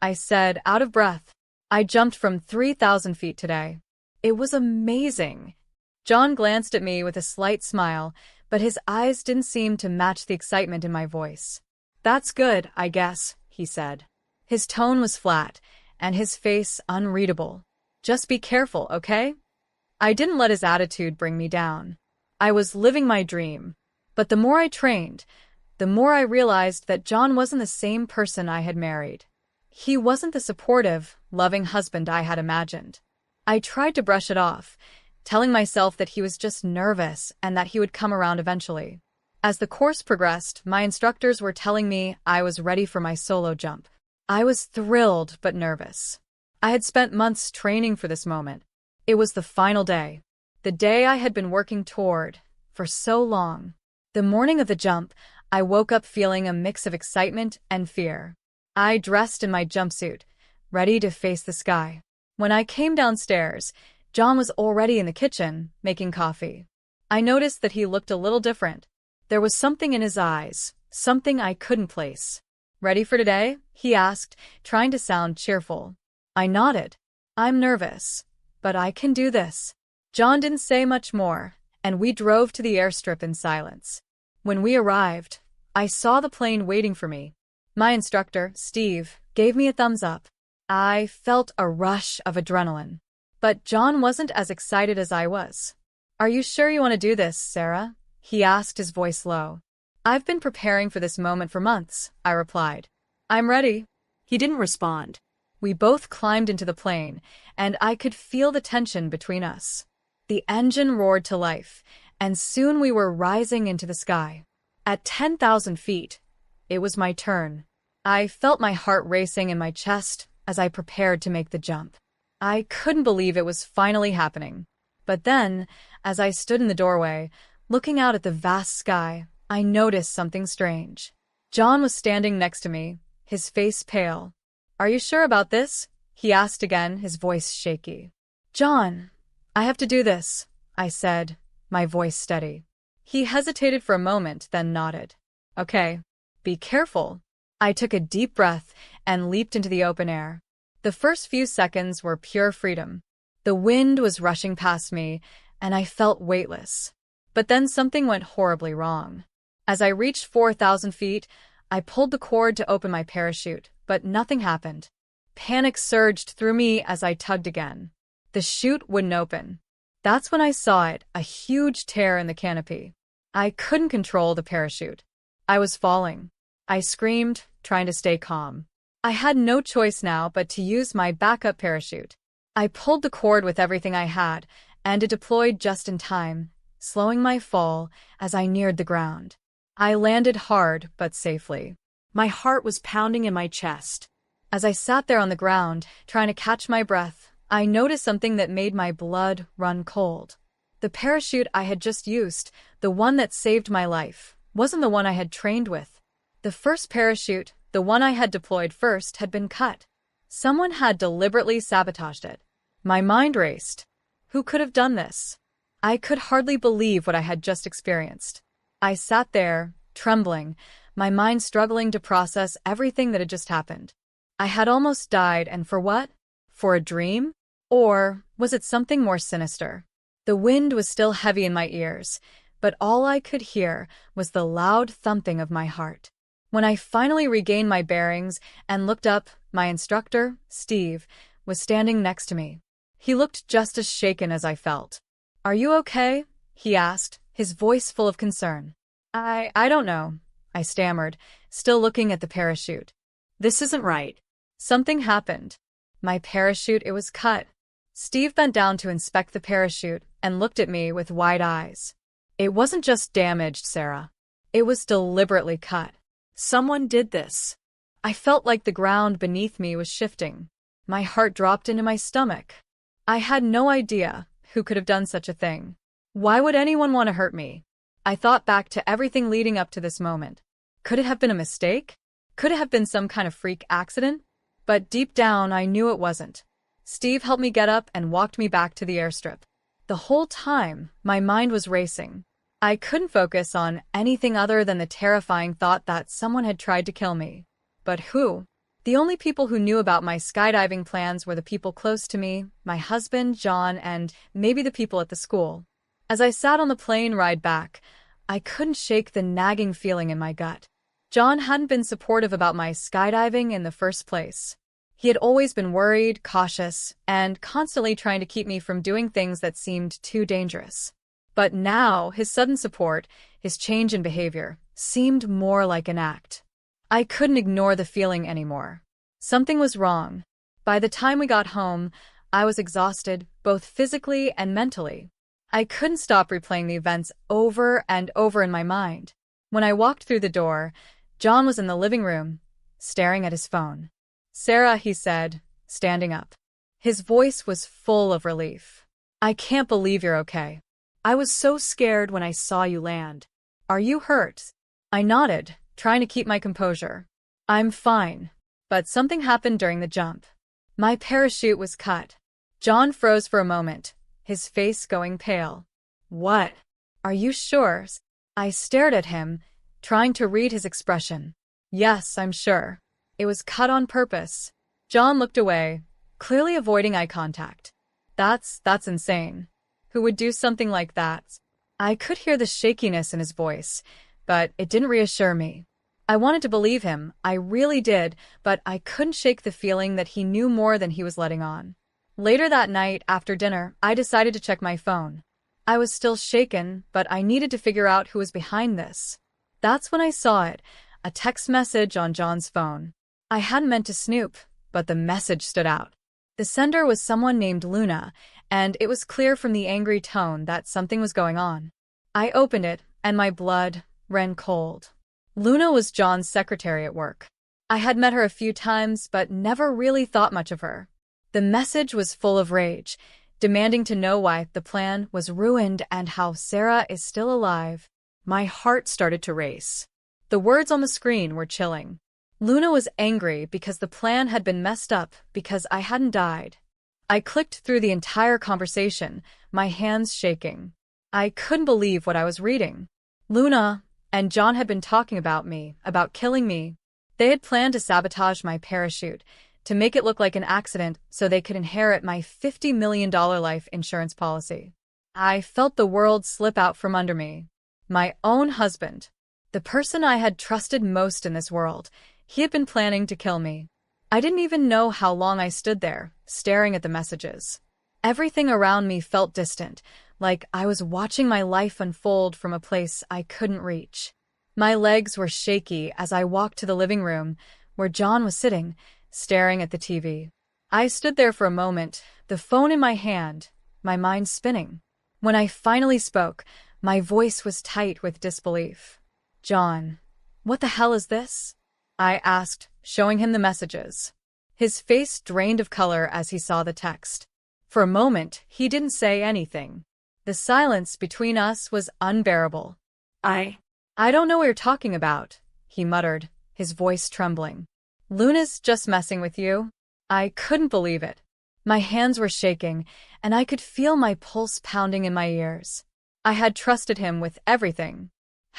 I said, out of breath. I jumped from 3,000 feet today. It was amazing. John glanced at me with a slight smile, but his eyes didn't seem to match the excitement in my voice. That's good, I guess, he said. His tone was flat, and his face unreadable. Just be careful, okay? I didn't let his attitude bring me down. I was living my dream. But the more I trained, the more I realized that John wasn't the same person I had married. He wasn't the supportive, loving husband I had imagined. I tried to brush it off, telling myself that he was just nervous and that he would come around eventually. As the course progressed, my instructors were telling me I was ready for my solo jump. I was thrilled but nervous. I had spent months training for this moment. It was the final day, the day I had been working toward for so long. The morning of the jump, I woke up feeling a mix of excitement and fear. I dressed in my jumpsuit, ready to face the sky. When I came downstairs, John was already in the kitchen, making coffee. I noticed that he looked a little different. There was something in his eyes, something I couldn't place. Ready for today? He asked, trying to sound cheerful. I nodded. I'm nervous, but I can do this. John didn't say much more, and we drove to the airstrip in silence. When we arrived, I saw the plane waiting for me. My instructor, Steve, gave me a thumbs up. I felt a rush of adrenaline. But John wasn't as excited as I was. "Are you sure you want to do this, Sarah?" he asked, his voice low. "I've been preparing for this moment for months," I replied. "I'm ready." He didn't respond. We both climbed into the plane, and I could feel the tension between us. The engine roared to life, and soon we were rising into the sky. At 10,000 feet, it was my turn. I felt my heart racing in my chest as I prepared to make the jump. I couldn't believe it was finally happening. But then, as I stood in the doorway, looking out at the vast sky, I noticed something strange. John was standing next to me, his face pale. "Are you sure about this?" he asked again, his voice shaky. "John, I have to do this," I said, my voice steady. He hesitated for a moment, then nodded. "Okay, be careful." I took a deep breath and leaped into the open air. The first few seconds were pure freedom. The wind was rushing past me, and I felt weightless. But then something went horribly wrong. As I reached 4,000 feet, I pulled the cord to open my parachute, but nothing happened. Panic surged through me as I tugged again. The chute wouldn't open. That's when I saw it, a huge tear in the canopy. I couldn't control the parachute. I was falling. I screamed, trying to stay calm. I had no choice now but to use my backup parachute. I pulled the cord with everything I had, and it deployed just in time, slowing my fall as I neared the ground. I landed hard but safely. My heart was pounding in my chest. As I sat there on the ground, trying to catch my breath, I noticed something that made my blood run cold. The parachute I had just used, the one that saved my life, wasn't the one I had trained with. The first parachute, the one I had deployed first, had been cut. Someone had deliberately sabotaged it. My mind raced. Who could have done this? I could hardly believe what I had just experienced. I sat there, trembling, my mind struggling to process everything that had just happened. I had almost died, and for what? For a dream? Or was it something more sinister? The wind was still heavy in my ears, but all I could hear was the loud thumping of my heart. When I finally regained my bearings and looked up, my instructor, Steve, was standing next to me. He looked just as shaken as I felt. "Are you okay?" he asked, his voice full of concern. I don't know," I stammered, still looking at the parachute. "This isn't right." Something happened. My parachute, it was cut. Steve bent down to inspect the parachute and looked at me with wide eyes. "It wasn't just damaged, Sarah. It was deliberately cut." Someone did this. I felt like the ground beneath me was shifting. My heart dropped into my stomach. I had no idea who could have done such a thing. Why would anyone want to hurt me? I thought back to everything leading up to this moment. Could it have been a mistake? Could it have been some kind of freak accident? But deep down, I knew it wasn't. Steve helped me get up and walked me back to the airstrip. The whole time, my mind was racing. I couldn't focus on anything other than the terrifying thought that someone had tried to kill me. But who? The only people who knew about my skydiving plans were the people close to me, my husband, John, and maybe the people at the school. As I sat on the plane ride back, I couldn't shake the nagging feeling in my gut. John hadn't been supportive about my skydiving in the first place. He had always been worried, cautious, and constantly trying to keep me from doing things that seemed too dangerous. But now, his sudden support, his change in behavior, seemed more like an act. I couldn't ignore the feeling anymore. Something was wrong. By the time we got home, I was exhausted, both physically and mentally. I couldn't stop replaying the events over and over in my mind. When I walked through the door, John was in the living room, staring at his phone. "Sarah," he said, standing up. His voice was full of relief. "I can't believe you're okay. I was so scared when I saw you land. Are you hurt?" I nodded, trying to keep my composure. "I'm fine." But something happened during the jump. My parachute was cut. John froze for a moment, his face going pale. "What? Are you sure?" I stared at him, trying to read his expression. "Yes, I'm sure. It was cut on purpose." John looked away, clearly avoiding eye contact. That's insane. Who would do something like that? I could hear the shakiness in his voice, but it didn't reassure me. I wanted to believe him, I really did, but I couldn't shake the feeling that he knew more than he was letting on. Later that night, after dinner, I decided to check my phone. I was still shaken, but I needed to figure out who was behind this. That's when I saw it, a text message on John's phone. I hadn't meant to snoop, but the message stood out. The sender was someone named Luna, and it was clear from the angry tone that something was going on. I opened it, and my blood ran cold. Luna was John's secretary at work. I had met her a few times, but never really thought much of her. The message was full of rage, demanding to know why the plan was ruined and how Sarah is still alive. My heart started to race. The words on the screen were chilling. Luna was angry because the plan had been messed up because I hadn't died. I clicked through the entire conversation, my hands shaking. I couldn't believe what I was reading. Luna and John had been talking about me, about killing me. They had planned to sabotage my parachute, to make it look like an accident so they could inherit my $50 million life insurance policy. I felt the world slip out from under me. My own husband, the person I had trusted most in this world, he had been planning to kill me. I didn't even know how long I stood there, staring at the messages. Everything around me felt distant, like I was watching my life unfold from a place I couldn't reach. My legs were shaky as I walked to the living room, where John was sitting, staring at the TV. I stood there for a moment, the phone in my hand, my mind spinning. When I finally spoke, my voice was tight with disbelief. "John, what the hell is this?" I asked, showing him the messages. His face drained of color as he saw the text. For a moment, he didn't say anything. The silence between us was unbearable. I don't know what you're talking about," he muttered, his voice trembling. "Luna's just messing with you." I couldn't believe it. My hands were shaking, and I could feel my pulse pounding in my ears. I had trusted him with everything.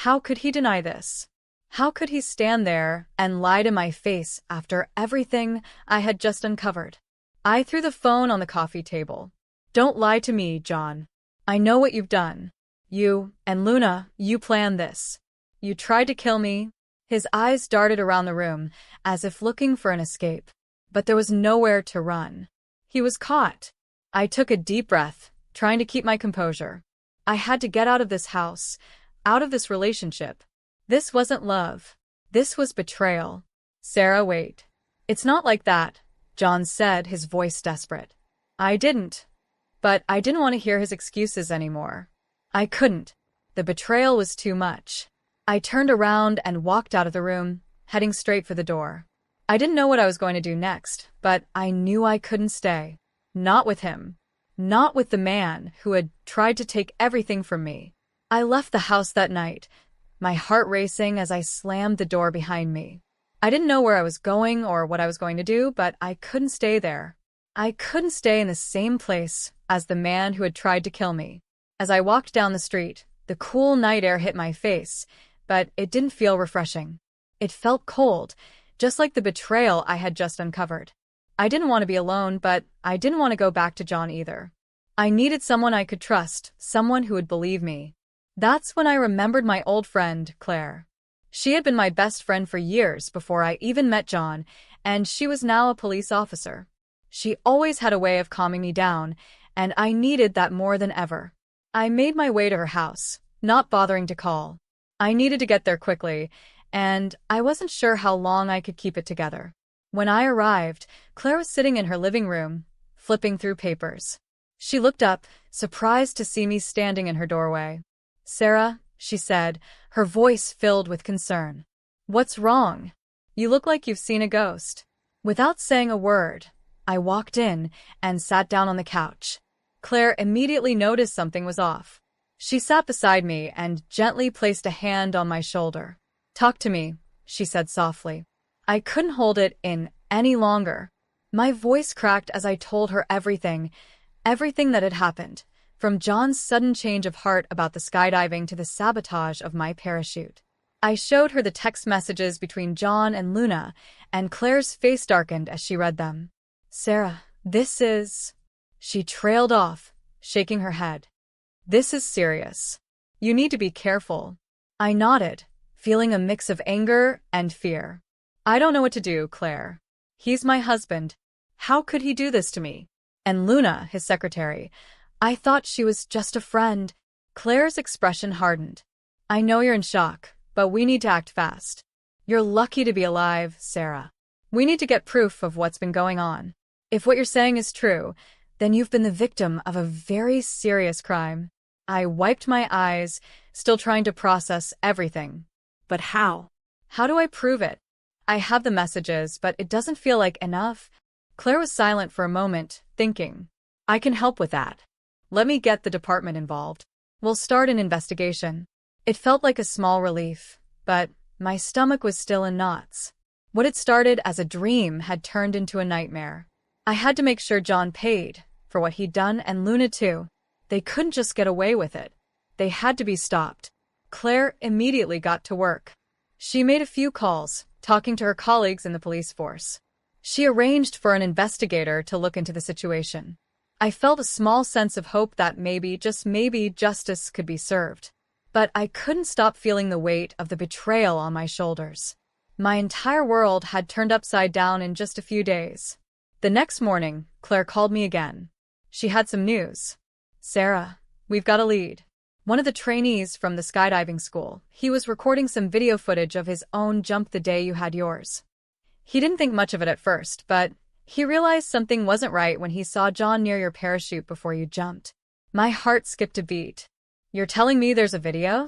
How could he deny this? How could he stand there and lie to my face after everything I had just uncovered? I threw the phone on the coffee table. "Don't lie to me, John. I know what you've done. You and Luna, you planned this. You tried to kill me." His eyes darted around the room, as if looking for an escape. But there was nowhere to run. He was caught. I took a deep breath, trying to keep my composure. I had to get out of this house, out of this relationship. This wasn't love. This was betrayal. "Sarah, wait. It's not like that," John said, his voice desperate. I didn't. But I didn't want to hear his excuses anymore. I couldn't. The betrayal was too much. I turned around and walked out of the room, heading straight for the door. I didn't know what I was going to do next, but I knew I couldn't stay. Not with him. Not with the man who had tried to take everything from me. I left the house that night, my heart racing as I slammed the door behind me. I didn't know where I was going or what I was going to do, but I couldn't stay there. I couldn't stay in the same place as the man who had tried to kill me. As I walked down the street, the cool night air hit my face, but it didn't feel refreshing. It felt cold, just like the betrayal I had just uncovered. I didn't want to be alone, but I didn't want to go back to John either. I needed someone I could trust, someone who would believe me. That's when I remembered my old friend, Claire. She had been my best friend for years before I even met John, and she was now a police officer. She always had a way of calming me down, and I needed that more than ever. I made my way to her house, not bothering to call. I needed to get there quickly, and I wasn't sure how long I could keep it together. When I arrived, Claire was sitting in her living room, flipping through papers. She looked up, surprised to see me standing in her doorway. "Sarah," she said, her voice filled with concern. "What's wrong? You look like you've seen a ghost." Without saying a word, I walked in and sat down on the couch. Claire immediately noticed something was off. She sat beside me and gently placed a hand on my shoulder. "Talk to me," she said softly. I couldn't hold it in any longer. My voice cracked as I told her everything that had happened, from John's sudden change of heart about the skydiving to the sabotage of my parachute. I showed her the text messages between John and Luna, and Claire's face darkened as she read them. "Sarah, this is..." She trailed off, shaking her head. This is serious. You need to be careful. I nodded, feeling a mix of anger and fear. I don't know what to do, Claire. He's my husband. How could he do this to me? And Luna, his secretary. I thought she was just a friend. Claire's expression hardened. I know you're in shock, but we need to act fast. You're lucky to be alive, Sarah. We need to get proof of what's been going on. If what you're saying is true, then you've been the victim of a very serious crime. I wiped my eyes, still trying to process everything. But how? How do I prove it? I have the messages, but it doesn't feel like enough. Claire was silent for a moment, thinking. I can help with that. Let me get the department involved. We'll start an investigation. It felt like a small relief, but my stomach was still in knots. What had started as a dream had turned into a nightmare. I had to make sure John paid for what he'd done, and Luna too. They couldn't just get away with it. They had to be stopped. Claire immediately got to work. She made a few calls, talking to her colleagues in the police force. She arranged for an investigator to look into the situation. I felt a small sense of hope that maybe, just maybe, justice could be served. But I couldn't stop feeling the weight of the betrayal on my shoulders. My entire world had turned upside down in just a few days. The next morning, Claire called me again. She had some news. Sarah, we've got a lead. One of the trainees from the skydiving school, he was recording some video footage of his own jump the day you had yours. He didn't think much of it at first, but he realized something wasn't right when he saw John near your parachute before you jumped. My heart skipped a beat. You're telling me there's a video?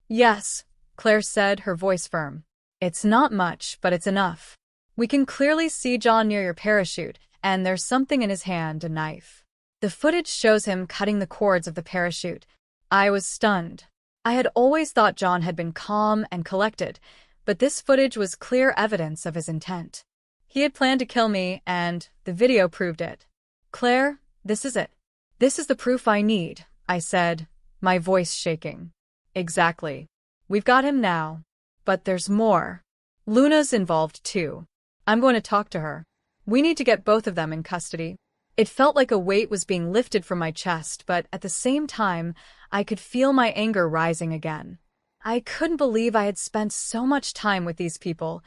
Yes, Claire said, her voice firm. It's not much, but it's enough. We can clearly see John near your parachute, and there's something in his hand, a knife. The footage shows him cutting the cords of the parachute. I was stunned. I had always thought John had been calm and collected, but this footage was clear evidence of his intent. He had planned to kill me, and the video proved it. Claire, this is it. This is the proof I need, I said, my voice shaking. Exactly. We've got him now. But there's more. Luna's involved too. I'm going to talk to her. We need to get both of them in custody. It felt like a weight was being lifted from my chest, but at the same time, I could feel my anger rising again. I couldn't believe I had spent so much time with these people,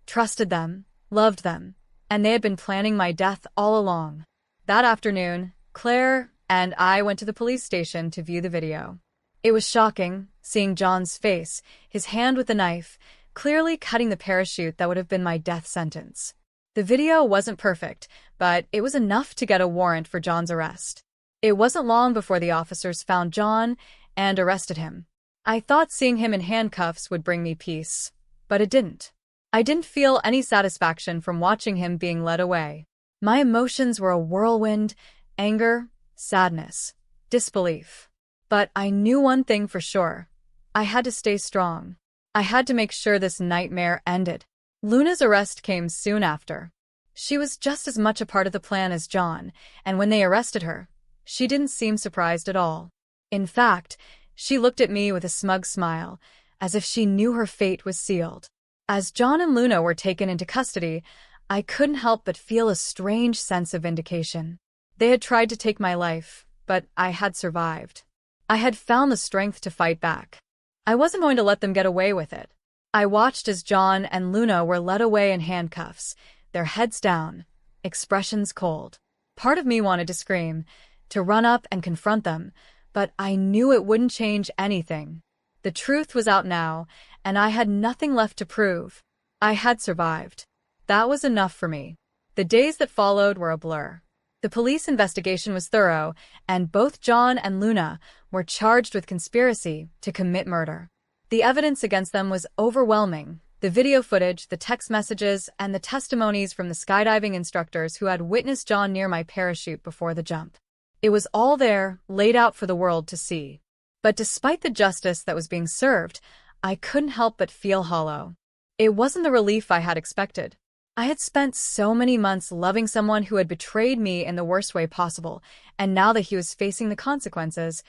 trusted them, loved them, and they had been planning my death all along. That afternoon, Claire and I went to the police station to view the video. It was shocking, seeing John's face, his hand with the knife, clearly cutting the parachute that would have been my death sentence. The video wasn't perfect, but it was enough to get a warrant for John's arrest. It wasn't long before the officers found John and arrested him. I thought seeing him in handcuffs would bring me peace, but it didn't. I didn't feel any satisfaction from watching him being led away. My emotions were a whirlwind: anger, sadness, disbelief. But I knew one thing for sure. I had to stay strong. I had to make sure this nightmare ended. Luna's arrest came soon after. She was just as much a part of the plan as John, and when they arrested her, she didn't seem surprised at all. In fact, she looked at me with a smug smile, as if she knew her fate was sealed. As John and Luna were taken into custody, I couldn't help but feel a strange sense of vindication. They had tried to take my life, but I had survived. I had found the strength to fight back. I wasn't going to let them get away with it. I watched as John and Luna were led away in handcuffs, their heads down, expressions cold. Part of me wanted to scream, to run up and confront them, but I knew it wouldn't change anything. The truth was out now, and I had nothing left to prove. I had survived. That was enough for me. The days that followed were a blur. The police investigation was thorough, and both John and Luna were charged with conspiracy to commit murder. The evidence against them was overwhelming: the video footage, the text messages, and the testimonies from the skydiving instructors who had witnessed John near my parachute before the jump. It was all there, laid out for the world to see. But despite the justice that was being served, I couldn't help but feel hollow. It wasn't the relief I had expected. I had spent so many months loving someone who had betrayed me in the worst way possible, and now that he was facing the consequences,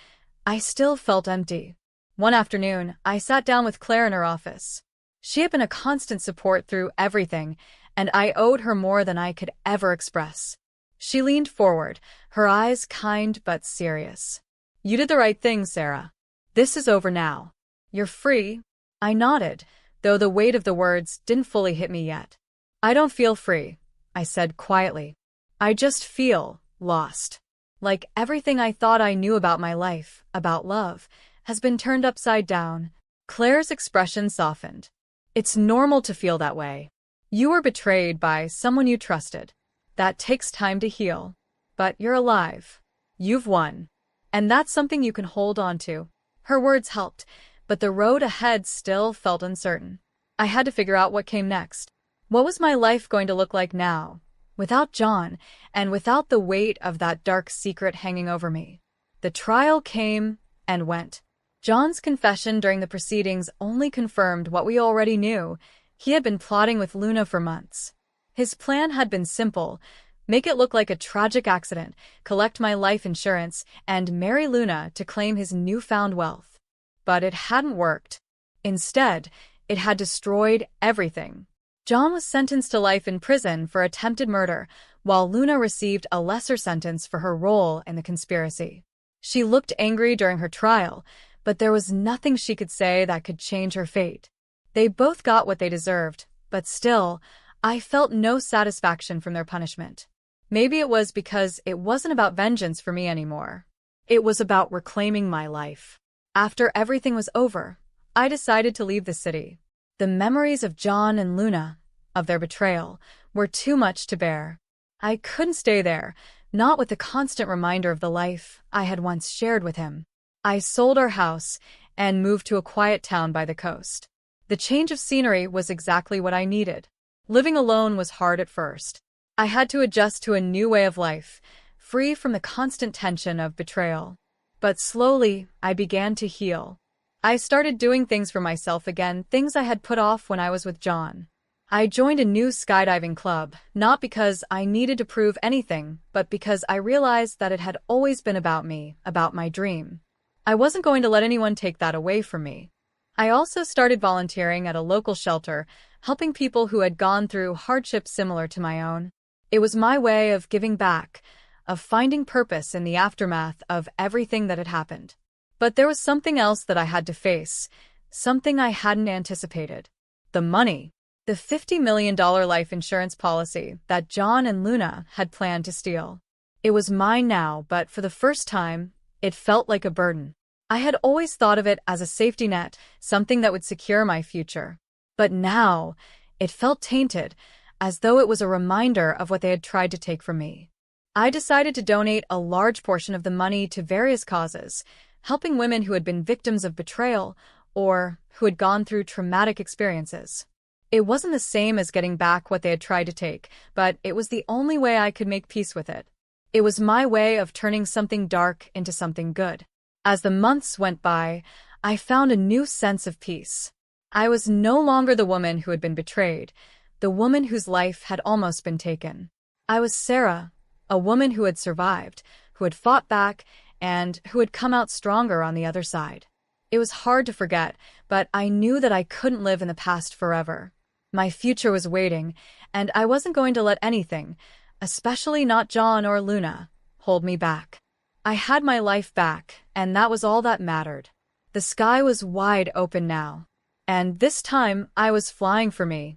I still felt empty. One afternoon, I sat down with Claire in her office. She had been a constant support through everything, and I owed her more than I could ever express. She leaned forward, her eyes kind but serious. You did the right thing, Sarah. This is over now. You're free. I nodded, though the weight of the words didn't fully hit me yet. I don't feel free, I said quietly. I just feel lost. Like everything I thought I knew about my life, about love, has been turned upside down. Claire's expression softened. It's normal to feel that way. You were betrayed by someone you trusted. That takes time to heal. But you're alive. You've won. And that's something you can hold on to. Her words helped, but the road ahead still felt uncertain. I had to figure out what came next. What was my life going to look like now, without John, and without the weight of that dark secret hanging over me? The trial came and went. John's confession during the proceedings only confirmed what we already knew. He had been plotting with Luna for months. His plan had been simple: make it look like a tragic accident, collect my life insurance, and marry Luna to claim his newfound wealth. But it hadn't worked. Instead, it had destroyed everything. John was sentenced to life in prison for attempted murder, while Luna received a lesser sentence for her role in the conspiracy. She looked angry during her trial, but there was nothing she could say that could change her fate. They both got what they deserved, but still, I felt no satisfaction from their punishment. Maybe it was because it wasn't about vengeance for me anymore. It was about reclaiming my life. After everything was over, I decided to leave the city. The memories of John and Luna, of their betrayal, were too much to bear. I couldn't stay there, not with the constant reminder of the life I had once shared with him. I sold our house and moved to a quiet town by the coast. The change of scenery was exactly what I needed. Living alone was hard at first. I had to adjust to a new way of life, free from the constant tension of betrayal. But slowly, I began to heal. I started doing things for myself again, things I had put off when I was with John. I joined a new skydiving club, not because I needed to prove anything, but because I realized that it had always been about me, about my dream. I wasn't going to let anyone take that away from me. I also started volunteering at a local shelter, helping people who had gone through hardships similar to my own. It was my way of giving back, of finding purpose in the aftermath of everything that had happened. But there was something else that I had to face, something I hadn't anticipated. The money. The $50 million life insurance policy that John and Luna had planned to steal. It was mine now, but for the first time, it felt like a burden. I had always thought of it as a safety net, something that would secure my future. But now, it felt tainted, as though it was a reminder of what they had tried to take from me. I decided to donate a large portion of the money to various causes, helping women who had been victims of betrayal or who had gone through traumatic experiences. It wasn't the same as getting back what they had tried to take, but it was the only way I could make peace with it. It was my way of turning something dark into something good. As the months went by, I found a new sense of peace. I was no longer the woman who had been betrayed, the woman whose life had almost been taken. I was Sarah, a woman who had survived, who had fought back, and who had come out stronger on the other side. It was hard to forget, but I knew that I couldn't live in the past forever. My future was waiting, and I wasn't going to let anything, especially not John or Luna, hold me back. I had my life back, and that was all that mattered. The sky was wide open now. And this time, I was flying for me,